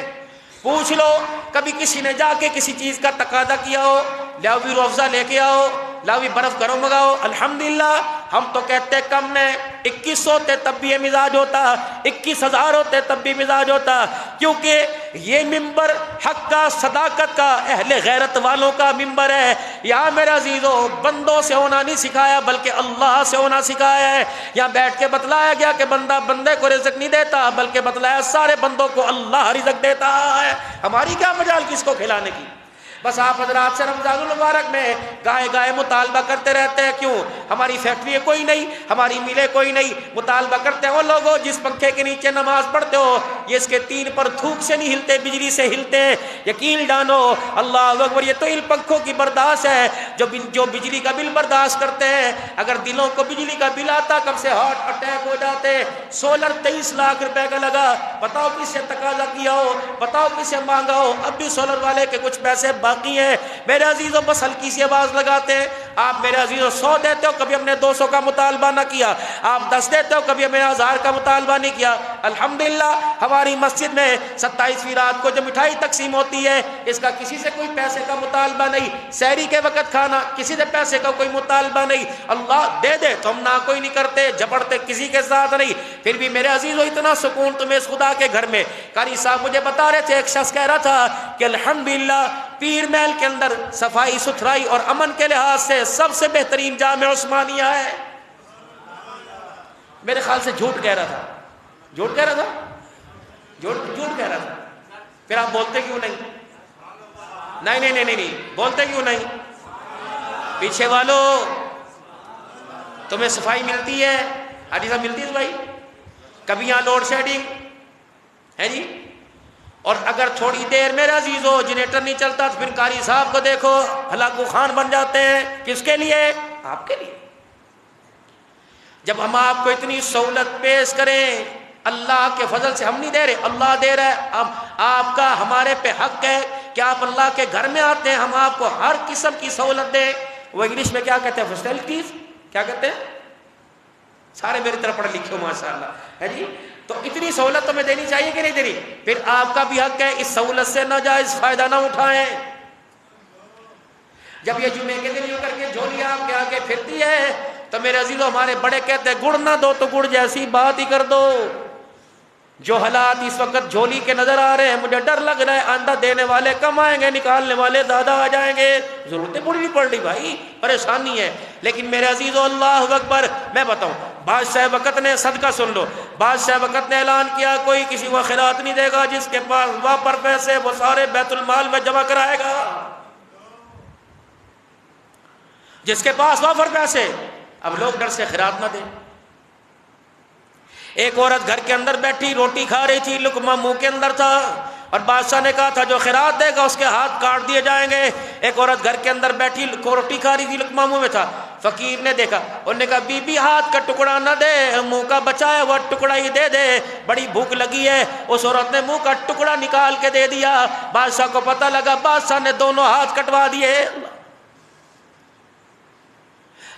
پوچھ لو کبھی کسی نے جا کے کسی چیز کا تقاضا کیا ہو، لاؤ بھی روح افزا لے کے آؤ، لاؤ بھی برف گرم منگاؤ، الحمدللہ ہم تو کہتے کم میں 2100 ہوتے تب بھی یہ مزاج ہوتا، 21000 ہوتے تب بھی مزاج ہوتا، کیونکہ یہ ممبر حق کا، صداقت کا، اہل غیرت والوں کا ممبر ہے۔ یہاں میرے عزیزو بندوں سے ہونا نہیں سکھایا بلکہ اللہ سے ہونا سکھایا ہے۔ یہاں بیٹھ کے بتلایا گیا کہ بندہ بندے کو رزق نہیں دیتا بلکہ بتلایا سارے بندوں کو اللہ رزق دیتا ہے۔ ہماری کیا مجال کس کو کھلانے کی؟ بس آپ حضرات سے رمضان المبارک میں گائے گائے مطالبہ کرتے رہتے ہیں، کیوں؟ ہماری فیکٹری کوئی نہیں، ہماری ملیں کوئی نہیں، مطالبہ کرتے ہیں وہ لوگوں جس پنکھے کے نیچے نماز پڑھتے ہو یہ اس کے تین پر تھوک سے نہیں ہلتے، بجلی سے ہلتے ہیں۔ یقین جانو اللہ اکبر، یہ تو ان پنکھوں کی برداشت ہے جو بجلی کا بل برداشت کرتے ہیں۔ اگر دلوں کو بجلی کا بل آتا کب سے ہارٹ اٹیک ہو جاتے۔ سولر 23 لاکھ روپے کا لگا، بتاؤ کس سے تقاضا کیا ہو، بتاؤ کس سے مانگا ہو، اب بھی سولر والے کے کچھ پیسے باقی ہیں۔ میرے عزیزوں بس ہلکی سی آواز لگاتے ہیں، آپ میرے عزیزوں 100 دیتے ہو کبھی ہم نے 200 کا مطالبہ نہ کیا، آپ 10 دیتے ہو کبھی ہم نے 1000 کا مطالبہ نہیں کیا۔ الحمدللہ ہماری مسجد میں 27ویں رات کو جو مٹھائی تقسیم ہوتی ہے اس کا کسی سے کوئی پیسے کا مطالبہ نہیں، سحری کے وقت کھانا کسی سے پیسے کا کوئی مطالبہ نہیں، اللہ دے دے تو ہم نہ کوئی نہیں کرتے، جبڑتے کسی کے ساتھ نہیں۔ پھر بھی میرے عزیزوں اتنا سکون تمہیں اس خدا کے گھر میں۔ قاری صاحب مجھے بتا رہے تھے، ایک شخص کہہ رہا تھا کہ الحمدللہ پیر محل کے اندر صفائی ستھرائی اور امن کے لحاظ سے سب سے بہترین جامع عثمانیہ ہے۔ میرے خیال سے جھوٹ کہہ رہا تھا، جھوٹ کہہ رہا تھا، جھوٹ کہہ رہا تھا۔ پھر آپ بولتے کیوں نہیں؟ نہیں بولتے کیوں نہیں؟ پیچھے والوں تمہیں صفائی ملتی ہے، حاجی صاحب ملتی ہے صفائی؟ کبھی یہاں لوڈ شیڈنگ ہے جی، اور اگر تھوڑی دیر میرے عزیزو جنریٹر نہیں چلتا تو پھر قاری صاحب کو دیکھو ہلاکو خان بن جاتے ہیں۔ کس کے لیے؟ آپ کے لیے۔ جب ہم آپ کو اتنی سہولت پیش کریں، اللہ کے فضل سے ہم نہیں دے رہے، اللہ دے رہا ہے، آپ کا ہمارے پہ حق ہے کہ آپ اللہ کے گھر میں آتے ہیں، ہم آپ کو ہر قسم کی سہولت دیں۔ وہ انگلش میں کیا کہتے ہیں؟ فیسلٹیز، کیا کہتے ہیں؟ سارے میری طرف پڑھ لکھے ہو ماشاءاللہ ہے جی۔ تو اتنی سہولت تمہیں دینی چاہیے کہ نہیں دینی؟ پھر آپ کا بھی حق ہے اس سہولت سے ناجائز فائدہ نہ اٹھائیں۔ جب یہ جمعے کے دن یوں کر کے جھولی آپ کے آگے پھرتی ہے تو میرے عزیزو ہمارے بڑے کہتے ہیں گڑ نہ دو تو گڑ جیسی بات ہی کر دو۔ جو حالات اس وقت جھولی کے نظر آ رہے ہیں مجھے ڈر لگ رہا ہے آندہ دینے والے کم آئیں گے، نکالنے والے زیادہ آ جائیں گے۔ ضرورتیں پوری نہیں پڑ رہی بھائی، پریشانی ہے۔ لیکن میرے عزیزو اللہ اکبر، میں بتاؤں بادشاہ وقت نے، صدقہ سن لو، بادشاہ وقت نے اعلان کیا کوئی کسی کو خیرات نہیں دے گا، جس کے پاس واپر پیسے وہ سارے بیت المال میں جمع کرائے گا، جس کے پاس وافر پیسے۔ اب لوگ ڈر سے خیرات نہ دیں۔ ایک عورت گھر کے اندر بیٹھی روٹی کھا رہی تھی، لقمہ منہ کے اندر تھا، اور بادشاہ نے کہا تھا جو خیرات دے گا اس کے ہاتھ کاٹ دیے جائیں گے۔ ایک عورت گھر کے اندر بیٹھی روٹی کھا رہی تھی، لقمہ منہ میں تھا، فقیر نے دیکھا، انہوں نے کہا بی بی ہاتھ کا ٹکڑا نہ دے، منہ کا بچا ہے وہ ٹکڑا ہی دے دے، بڑی بھوک لگی ہے۔ اس عورت نے منہ کا ٹکڑا نکال کے دے دیا، بادشاہ کو پتہ لگا، بادشاہ نے دونوں ہاتھ کٹوا دیے۔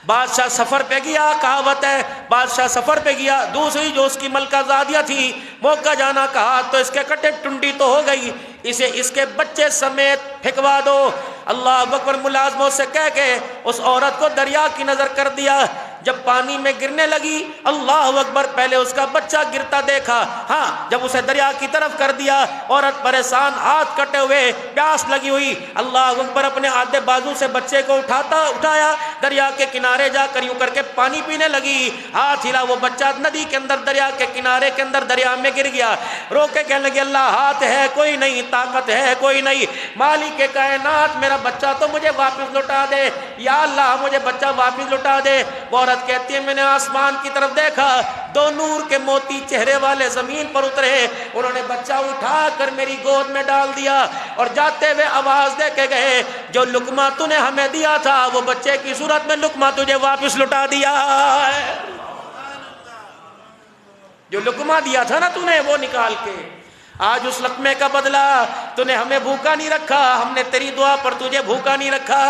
بادشاہ سفر پہ گیا، کہاوت ہے بادشاہ سفر پہ گیا، دوسری جو اس کی ملکہ زادیہ تھی موقع جانا کہا تو اس کے کٹے ٹنڈی تو ہو گئی، اسے اس کے بچے سمیت پھینکوا دو۔ اللہ اکبر، ملازموں سے کہہ کے اس عورت کو دریا کی نظر کر دیا۔ جب پانی میں گرنے لگی اللہ اکبر، پہلے اس کا بچہ گرتا دیکھا، ہاں جب اسے دریا کی طرف کر دیا، عورت پریشان، ہاتھ کٹے ہوئے، پیاس لگی ہوئی، اللہ اکبر اپنے آدھے بازو سے بچے کو اٹھایا، دریا کے کنارے جا کر یوں کر کے پانی پینے لگی، ہاتھ ہلا، وہ بچہ ندی کے اندر دریا کے کنارے کے اندر دریا میں گر گیا۔ رو کے کہنے لگی اللہ ہاتھ ہے کوئی نہیں، طاقت ہے کوئی نہیں، مالک کائنات میرا بچہ تو مجھے واپس لوٹا دے، یا اللہ مجھے بچہ واپس لوٹا دے۔ وہ عورت کہتی ہے میں نے آسمان کی طرف دیکھا، دو نور کے موتی چہرے والے زمین پر اترے، انہوں نے بچہ اٹھا کر میری گود میں ڈال دیا اور جاتے ہوئے آواز دے کے گئے جو لقمہ تو نے ہمیں دیا تھا وہ بچے کی صورت میں لقمہ تجھے واپس لوٹا دیا ہے۔ جو لقمہ دیا تھا نا تو نے وہ نکال کے، آج اس لقمے کا بدلہ تو نے ہمیں بھوکا نہیں رکھا، ہم نے تیری دعا پر تجھے بھوکا نہیں رکھا۔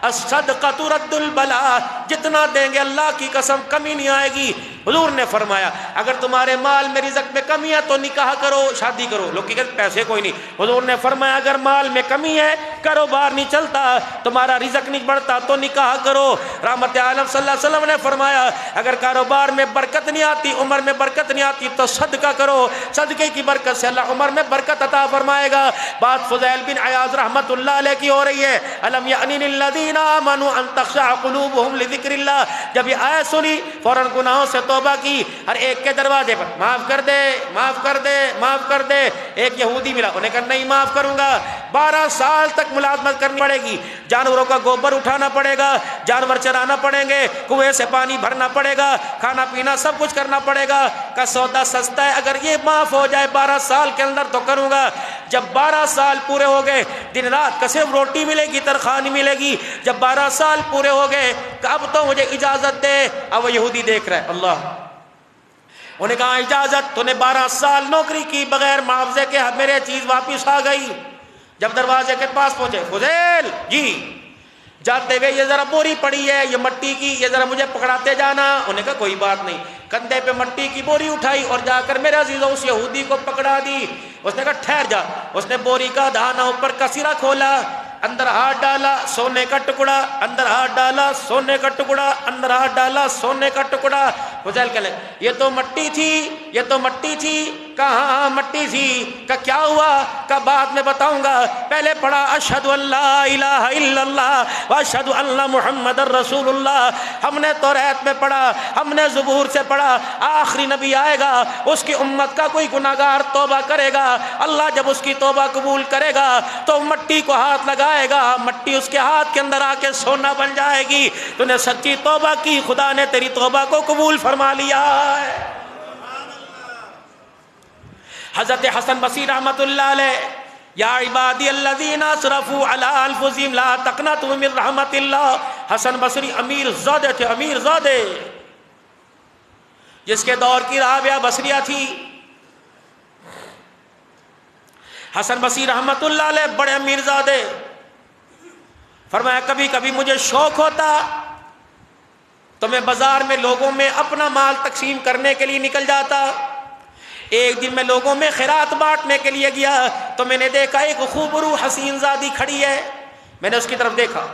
الصدقہ ترد البلاء، جتنا دیں گے اللہ کی قسم کمی نہیں آئے گی۔ حضور نے فرمایا اگر تمہارے مال میں رزق میں کمی ہے تو نکاح کرو، شادی کرو۔ لوگ کہتے ہیں پیسے کوئی نہیں، حضور نے فرمایا اگر مال میں کمی ہے، کاروبار نہیں چلتا، تمہارا رزق نہیں بڑھتا تو نکاح کرو۔ رحمت عالم صلی اللہ علیہ وسلم نے فرمایا اگر کاروبار میں برکت نہیں آتی، عمر میں برکت نہیں آتی تو صدقہ کرو، صدقے کی برکت سے اللہ عمر میں برکت عطا فرمائے گا۔ بات فضیل بن عیاض رحمت اللہ علیہ کی ہو رہی ہے، الم یأن للذین آمنوا ان تخشع قلوبهم لذکر اللہ۔ جب یہ آیت سنی فوراً گناہوں سے توبہ کی، ہر ایک کے دروازے پر معاف کر دے، معاف کر دے، معاف کر دے۔ ایک یہودی ملا، انہیں کہا نہیں معاف کروں گا، 12 سال تک ملازمت کرنی پڑے گی، جانوروں کا گوبر اٹھانا پڑے گا، جانور چرانا پڑیں گے، کنویں سے پانی بھرنا پڑے گا، کھانا پینا سب کچھ کرنا پڑے گا۔ کا سودا سستا ہے، اگر یہ معاف ہو جائے 12 سال کے اندر تو کروں گا۔ جب 12 سال پورے ہو گئے، دن رات کا صرف روٹی ملے گی، تنخواہ نہیں ملے گی۔ جب 12 سال پورے ہو گئے کہ اب تو مجھے اجازت دے۔ اب وہ یہودی دیکھ رہا ہے، اللہ، انہیں کہا اجازت، تو نے 12 سال نوکری کی بغیر معاوضے کے، میرے چیز واپس آ گئی۔ جب دروازے کے پاس پہنچے، فضیل جی جاتے ہوئے یہ ذرا بوری پڑی ہے، یہ مٹی کی، یہ ذرا مجھے پکڑاتے جانا۔ انہیں کہا کوئی بات نہیں، کندھے پہ مٹی کی بوری اٹھائی اور جا کر میرے عزیزوں اس یہودی کو پکڑا دی۔ اس نے کہا ٹھہر جا۔ اس نے بوری کا دھانا اوپر کا سرا کھولا، اندر ہاتھ ڈالا، سونے کا ٹکڑا، اندر ہاتھ ڈالا، سونے کا ٹکڑا، اندر ہاتھ ڈالا، سونے کا ٹکڑا۔ فضیل کہنے یہ تو مٹی تھی، یہ تو مٹی تھی۔ کہاں مٹی تھی؟ کہ کیا ہوا؟ کہ بعد میں بتاؤں گا، پہلے پڑھا اشہد ان لا الہ الا اللہ واشہد ان محمد الرسول اللہ۔ ہم نے توریت میں پڑھا، ہم نے زبور سے پڑھا، آخری نبی آئے گا، اس کی امت کا کوئی گناہگار توبہ کرے گا، اللہ جب اس کی توبہ قبول کرے گا تو مٹی کو ہاتھ لگائے گا، مٹی اس کے ہاتھ کے اندر آ کے سونا بن جائے گی۔ تو نے سچی توبہ کی، خدا نے تیری توبہ کو قبول فرما لیا ہے۔ حضرت حسن بصری رحمت اللہ علیہ، یا عبادی الذین اسرفوا علی انفسہم لا تقنطوا من رحمت اللہ۔ حسن بصری امیر زادے تھے، امیر زادے، جس کے دور کی رابعہ بصریہ تھی۔ حسن بصری رحمت اللہ علیہ بڑے امیر زادے، فرمایا کبھی کبھی مجھے شوق ہوتا تو میں بازار میں لوگوں میں اپنا مال تقسیم کرنے کے لیے نکل جاتا۔ ایک دن میں لوگوں میں خیرات بانٹنے کے لیے گیا تو میں نے دیکھا ایک خوبرو حسین زادی کھڑی ہے۔ میں نے اس کی طرف دیکھا،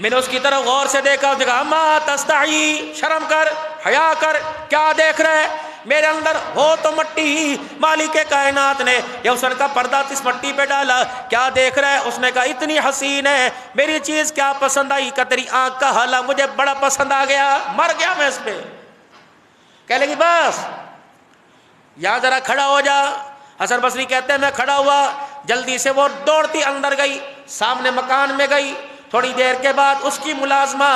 میں نے اس کی طرف غور سے دیکھا، اس نے کہا اما تستحی، شرم کر، حیا کر، کیا دیکھ رہے؟ میرے اندر ہو تو مٹی، مالک کائنات نے یہ اسر کا پردہ اس مٹی پہ ڈالا، کیا دیکھ رہا ہے؟ اس نے کہا اتنی حسین ہے، میری چیز کیا پسند آئی؟ کہ تیری آنکھ کا حالہ مجھے بڑا پسند آ گیا، مر گیا میں اس پہ۔ کہہ لگی بس یہاں ذرا کھڑا ہو جا۔ حسن بصری کہتے ہیں میں کھڑا ہوا، جلدی سے وہ دوڑتی اندر گئی، سامنے مکان میں گئی۔ تھوڑی دیر کے بعد اس کی ملازمہ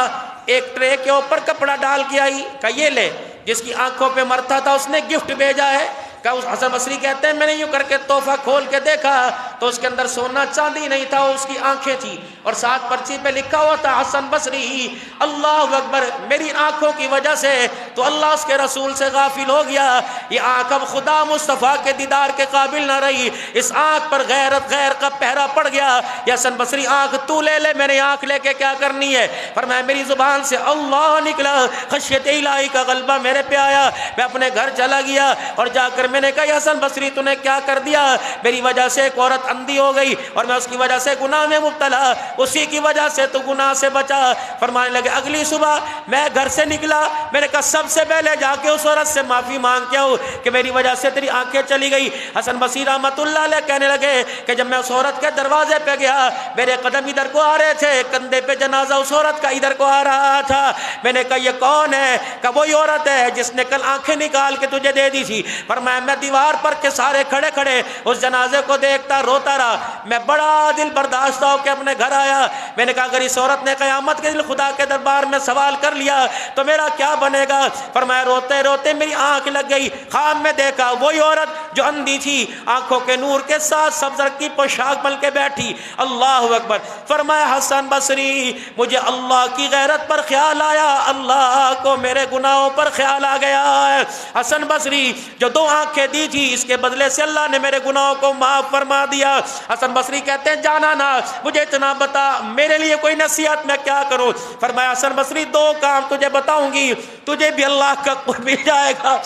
ایک ٹرے کے اوپر کپڑا ڈال کے آئی، کہ یہ لے، جس کی آنکھوں پہ مرتا تھا اس نے گفٹ بھیجا ہے۔ کہ اس حسن بصری کہتے ہیں میں نے یوں کر کے تحفہ کھول کے دیکھا تو اس کے اندر سونا چاندی نہیں تھا، اس کی آنکھیں تھی، اور ساتھ پرچی پہ لکھا ہوا تھا حسن بصری۔ اللہ اکبر، میری آنکھوں کی وجہ سے تو اللہ اس کے رسول سے غافل ہو گیا، یہ آنکھ اب خدا مصطفیٰ کے دیدار کے قابل نہ رہی، اس آنکھ پر غیرت غیر کا پہرا پڑ گیا۔ یہ حسن بصری آنکھ تو لے لے، میں نے آنکھ لے کے کیا کرنی ہے؟ فرمایا میری زبان سے اللہ نکلا، خشیت الہی کا غلبہ میرے پہ آیا، میں اپنے گھر چلا گیا اور جا کر میں نے کہا یا حسن بصری تو نے کیا کر دیا؟ میری وجہ سے ایک عورت اندھی ہو گئی اور میں اس کی وجہ سے گناہ میں مبتلا، اسی کی وجہ سے تو گناہ سے بچا۔ فرمانے لگے اگلی صبح میں گھر سے نکلا، میں نے کہا سب سے پہلے جا کے اس عورت سے معافی مانگ کے آؤں کہ میری وجہ سے تیری آنکھیں چلی گئی۔ حسن بصری رحمت اللہ علیہ کہنے لگے کہ جب میں اس عورت کے دروازے پہ گیا، میرے قدم ادھر کو آ رہے تھے، کندھے پہ جنازہ اس عورت کا ادھر کو آ رہا تھا۔ میں نے کہا یہ کون ہے؟ کہ وہی عورت ہے جس نے کل آنکھیں نکال کے تجھے دے دی تھی۔ فرمایا میں دیوار پر کے سارے کھڑے کھڑے اس جنازے کو دیکھتا روتا رہا، میں بڑا دل برداشتہ ہو کے اپنے گھر آیا۔ میں نے کہا اگر اس عورت نے قیامت کے دن خدا کے دربار میں سوال کر لیا تو میرا کیا بنے گا؟ فرمایا روتے روتے میری آنکھ لگ گئی، خواب میں دیکھا وہی عورت جو اندھی تھی، آنکھوں کے نور کے ساتھ سبز رنگ کی پوشاک بن کے بیٹھی۔ اللہ اکبر۔ فرمایا حسن بصری مجھے اللہ کی غیرت پر خیال آیا، اللہ کو میرے گناہوں پر خیال آ گیا ہے۔ حسن بصری جو 2 آنکھیں دی تھی اس کے بدلے سے اللہ نے میرے گناہوں کو معاف فرما دیا۔ حسن بصری کہتے ہیں جانا نا، مجھے اتنا بتا میرے لیے کوئی نصیحت میں کیا کروں؟ فرمایا حسن بصری 2 کام تجھے بتاؤں گی، تجھے بھی اللہ کا قرب مل جائے گا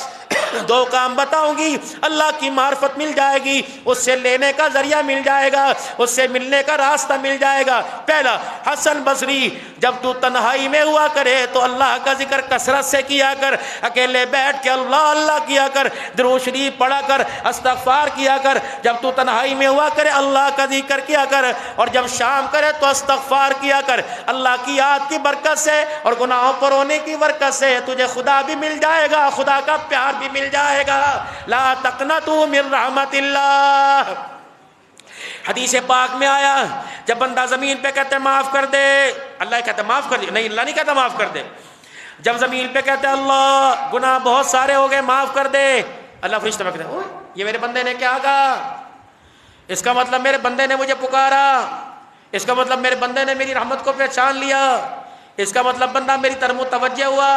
دو کام بتاؤں گی، اللہ کی معرفت مل جائے گی، اس سے لینے کا ذریعہ مل جائے گا، اس سے ملنے کا راستہ مل جائے گا۔ پہلا، حسن بصری، جب تو تنہائی میں ہوا کرے تو اللہ کا ذکر کثرت سے کیا کر، اکیلے بیٹھ کے اللہ اللہ کیا کر، درود شریف پڑھا کر، استغفار کیا کر۔ جب تو تنہائی میں ہوا کرے اللہ کا ذکر کیا کر، اور جب شام کرے تو استغفار کیا کر۔ اللہ کی یاد کی برکت سے اور گناہوں پر ہونے کی برکت سے تجھے خدا بھی مل جائے گا، خدا کا پیار بھی مل جائے گا۔ لا تقنطوا من رحمت اللہ۔ حدیث پاک میں آیا، جب بندہ زمین پہ کہتے معاف کر دے، اللہ کہتا معاف کر دے، نہیں اللہ نہیں کہتا معاف کر دے۔ جب زمین پہ کہتے اللہ گناہ بہت سارے ہو گئے معاف کر دے، اللہ فرشتہ میں کہتا اوہ یہ میرے بندے نے کیا کہا، اس کا مطلب میرے بندے نے مجھے پکارا، اس کا مطلب میرے بندے نے میری رحمت کو پہچان لیا، اس کا مطلب بندہ میری طرف متوجہ ہوا۔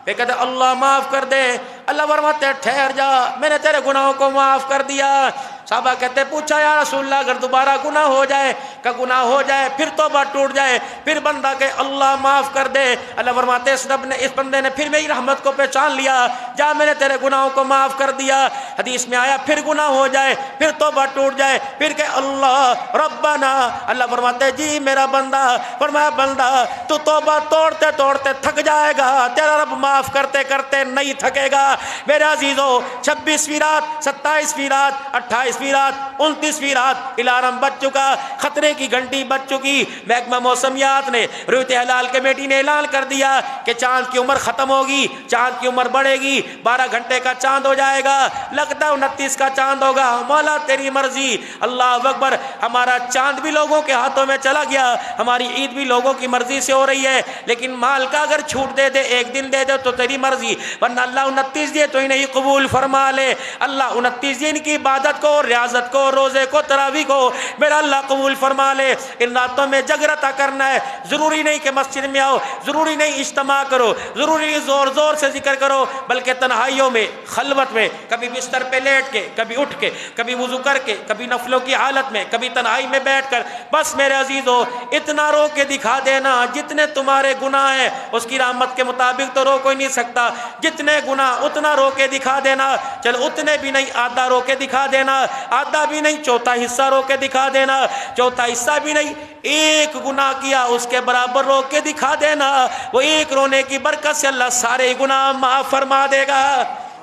پھر کہتے اللہ معاف کر دے، اللہ فرماتے ٹھہر جا، میں نے تیرے گناہوں کو معاف کر دیا۔ صحابہ کہتے پوچھا یا رسول اللہ اگر دوبارہ گناہ ہو جائے، کہ گناہ ہو جائے پھر توبہ ٹوٹ جائے، پھر بندہ کہ اللہ معاف کر دے، اللہ فرماتے اس بندے نے پھر میری رحمت کو پہچان لیا، جا میں نے تیرے گناہوں کو معاف کر دیا۔ حدیث میں آیا پھر گناہ ہو جائے، پھر توبہ ٹوٹ جائے، پھر کہ اللہ ربنا، اللہ فرماتے جی میرا بندہ، فرمایا بندہ تو توبہ توڑتے توڑتے تھک جائے گا، تیرا رب معاف کرتے کرتے نہیں تھکے گا۔ میرے عزیزو 26ویں رات، 27ویں رات، 28ویں رات، 29ویں رات، الارم بج چکا، خطرے کی گھنٹی بج چکی۔ محکمہ موسمیات نے، رویت ہلال کمیٹی نے اعلان کر دیا کہ چاند کی عمر ختم ہوگی، چاند کی عمر بڑھے گی، 12 گھنٹے کا چاند ہو جائے گا، لگتا ہے 29 کا چاند ہوگا، مولا تیری مرضی۔ اللہ اکبر، ہمارا چاند بھی لوگوں کے ہاتھوں میں چلا گیا، ہماری عید بھی لوگوں کی مرضی سے ہو رہی ہے، لیکن مال کا اگر چھوٹ دے دے، ایک دن دے دے تو تیری مرضی، ورنہ اللہ 29 دے تو انہیں قبول فرما لے۔ اللہ 29 دن کی عبادت کو، ریاضت کو، روزے کو، تراویح کو میرا اللہ قبول فرما لے۔ ان راتوں میں جگرتا کرنا ہے، ضروری نہیں کہ مسجد میں آؤ، ضروری نہیں اجتماع کرو، ضروری نہیں زور زور سے ذکر کرو، بلکہ تنہائیوں میں، خلوت میں، کبھی بستر پہ لیٹ کے، کبھی اٹھ کے، کبھی وضو کر کے، کبھی نفلوں کی حالت میں، کبھی تنہائی میں بیٹھ کر، بس میرے عزیزو اتنا رو کے دکھا دینا جتنے تمہارے گناہ ہیں، اس کی رحمت کے مطابق تو رو کوئی نہیں سکتا، جتنے گناہ اتنا رو کے دکھا دینا، چل اتنے بھی نہیں آدھا رو کے دکھا دینا، آدھا بھی نہیں چوتھا حصہ رو کے دکھا دینا، چوتھا حصہ بھی نہیں، ایک گناہ کیا اس کے برابر رو کے دکھا دینا، وہ ایک رونے کی برکت سے اللہ سارے گناہ معاف فرما دے گا۔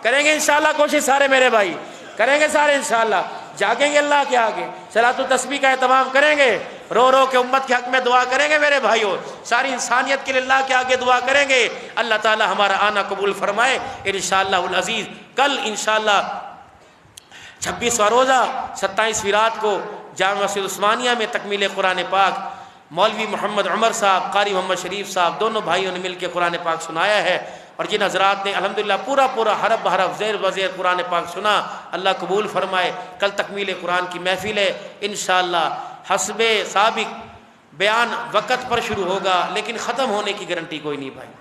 کریں گے انشاءاللہ کوشش سارے میرے بھائی، کریں گے سارے انشاءاللہ، جاگیں گے اللہ کے آگے، صلاۃ و تسبیح کا اہتمام کریں گے، رو رو کے امت کے حق میں دعا کریں گے میرے بھائیوں، ساری انسانیت کے لیے اللہ کے آگے دعا کریں گے، اللہ تعالی ہمارا آنا قبول فرمائے انشاءاللہ العزیز۔ کل انشاءاللہ 26واں روزہ 27ویں رات کو جامع مسجد عثمانیہ میں تکمیل قرآن پاک، مولوی محمد عمر صاحب، قاری محمد شریف صاحب، دونوں بھائیوں نے مل کے قرآن پاک سنایا ہے، اور جن حضرات نے الحمدللہ پورا حرف بحرف زیر بزیر قرآن پاک سنا، اللہ قبول فرمائے۔ کل تکمیل قرآن کی محفل ہے انشاءاللہ، حسب سابق بیان وقت پر شروع ہوگا، لیکن ختم ہونے کی گارنٹی کوئی نہیں بھائی،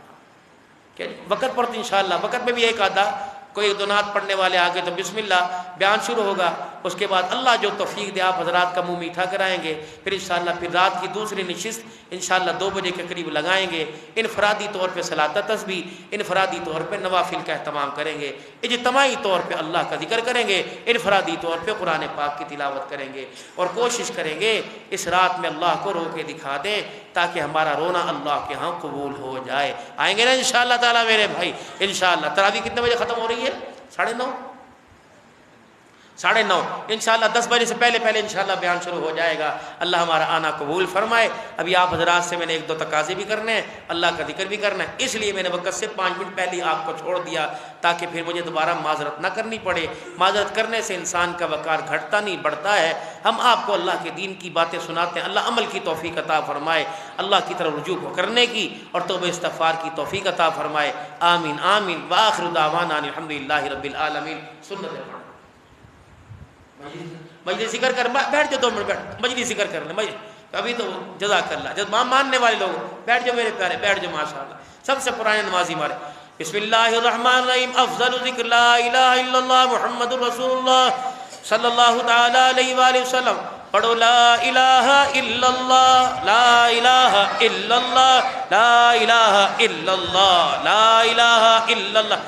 کہ وقت پر تو انشاءاللہ، وقت میں بھی ایک آدھا کوئی دو نعت پڑھنے والے آگے تو بسم اللہ بیان شروع ہوگا، اس کے بعد اللہ جو توفیق دے آپ حضرات کا منہ میٹھا کرائیں گے، پھر انشاءاللہ پھر رات کی دوسری نشست انشاءاللہ 2 بجے کے قریب لگائیں گے، انفرادی طور پہ صلاۃ تسبیح، انفرادی طور پہ نوافل کا اہتمام کریں گے، اجتماعی طور پہ اللہ کا ذکر کریں گے، انفرادی طور پہ قرآن پاک کی تلاوت کریں گے، اور کوشش کریں گے اس رات میں اللہ کو رو کے دکھا دیں تاکہ ہمارا رونا اللہ کے ہاں قبول ہو جائے۔ آئیں گے نا انشاءاللہ تعالی میرے بھائی انشاءاللہ۔ تراویح کتنے بجے ختم ہو رہی ہے؟ 9:30 9:30 انشاءاللہ 10 بجے سے پہلے انشاءاللہ بیان شروع ہو جائے گا۔ اللہ ہمارا آنا قبول فرمائے۔ ابھی آپ حضرات سے میں نے 1-2 تقاضے بھی کرنے ہیں، اللہ کا ذکر بھی کرنا ہے، اس لیے میں نے وقت سے 5 منٹ پہلے ہی آپ کو چھوڑ دیا تاکہ پھر مجھے دوبارہ معذرت نہ کرنی پڑے۔ معذرت کرنے سے انسان کا وقار گھٹتا نہیں بڑھتا ہے۔ ہم آپ کو اللہ کے دین کی باتیں سناتے ہیں، اللہ عمل کی توفیق عطا فرمائے، اللہ کی طرف رجوع کرنے کی اور توبہ استغفار کی توفیق عطا فرمائے۔ آمین آمین۔ وآخر دعوانا الحمدللہ رب العالمین۔ سنت مجلس ذکر کر، بیٹھ جاؤ 2 منٹ، بیٹھ مجلس ذکر کر لیں، ابھی تو جزاک اللہ، جب ماننے والے لوگ بیٹھ جاؤ میرے پیارے، بیٹھ جاؤ ماشاءاللہ، سب سے پرانے نمازی ہمارے۔ بسم اللہ الرحمن الرحیم۔ افضل ذکر لا الہ الا اللہ محمد رسول اللہ صلی اللہ تعالی علیہ وآلہ وسلم۔ پڑھو لا الہ الا اللہ، لا الہ الا اللہ، لا الہ الا اللہ، لا الہ الا اللہ۔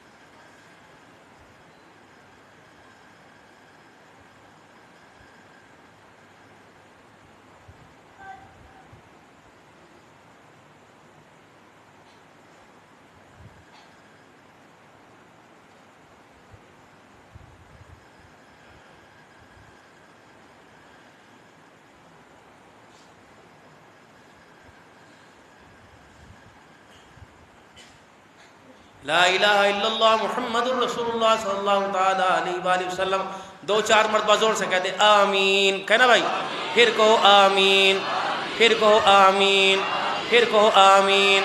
لا الہ الا اللہ محمد الرسول اللہ صلی اللہ تعالی علیہ وآلہ وسلم 2-4 مرتبہ زور سے کہتے آمین، کہنا بھائی، پھر کہو آمین، پھر کہو آمین، پھر کہو آمین،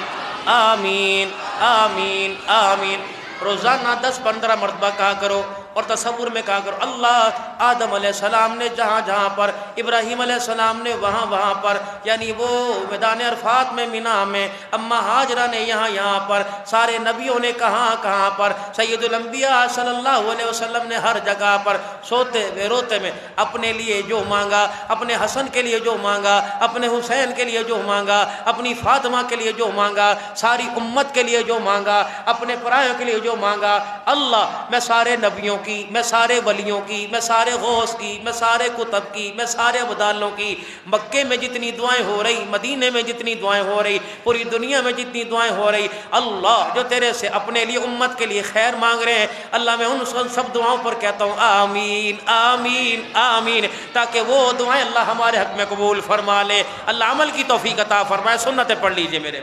آمین آمین آمین۔ روزانہ 10-15 مرتبہ کہا کرو، اور تصور میں کہا کرو اللہ آدم علیہ السلام نے جہاں جہاں پر، ابراہیم علیہ السلام نے وہاں وہاں پر، یعنی وہ میدان عرفات میں، مینا میں، اما ہاجرہ نے یہاں یہاں پر، سارے نبیوں نے کہاں کہاں پر، سید الانبیاء صلی اللہ علیہ وسلم نے ہر جگہ پر سوتے ہوئے روتے میں اپنے لیے جو مانگا، اپنے حسن کے لیے جو مانگا، اپنے حسین کے لیے جو مانگا، اپنی فاطمہ کے لیے جو مانگا، ساری امت کے لیے جو مانگا، اپنے پرایوں کے لیے جو مانگا، اللہ میں سارے نبیوں کی، میں سارے ولیوں کی، میں سارے غوث کی، میں سارے کتب کی، میں سارے ابدالوں کی، مکے میں جتنی دعائیں ہو رہی، مدینے میں جتنی دعائیں ہو رہی، پوری دنیا میں جتنی دعائیں ہو رہی، اللہ جو تیرے سے اپنے لیے امت کے لیے خیر مانگ رہے ہیں، اللہ میں ان سب دعاؤں پر کہتا ہوں آمین آمین آمین، تاکہ وہ دعائیں اللہ ہمارے حق میں قبول فرما لے۔ اللہ عمل کی توفیق عطا فرمائے۔ سنتیں پڑھ لیجئے میرے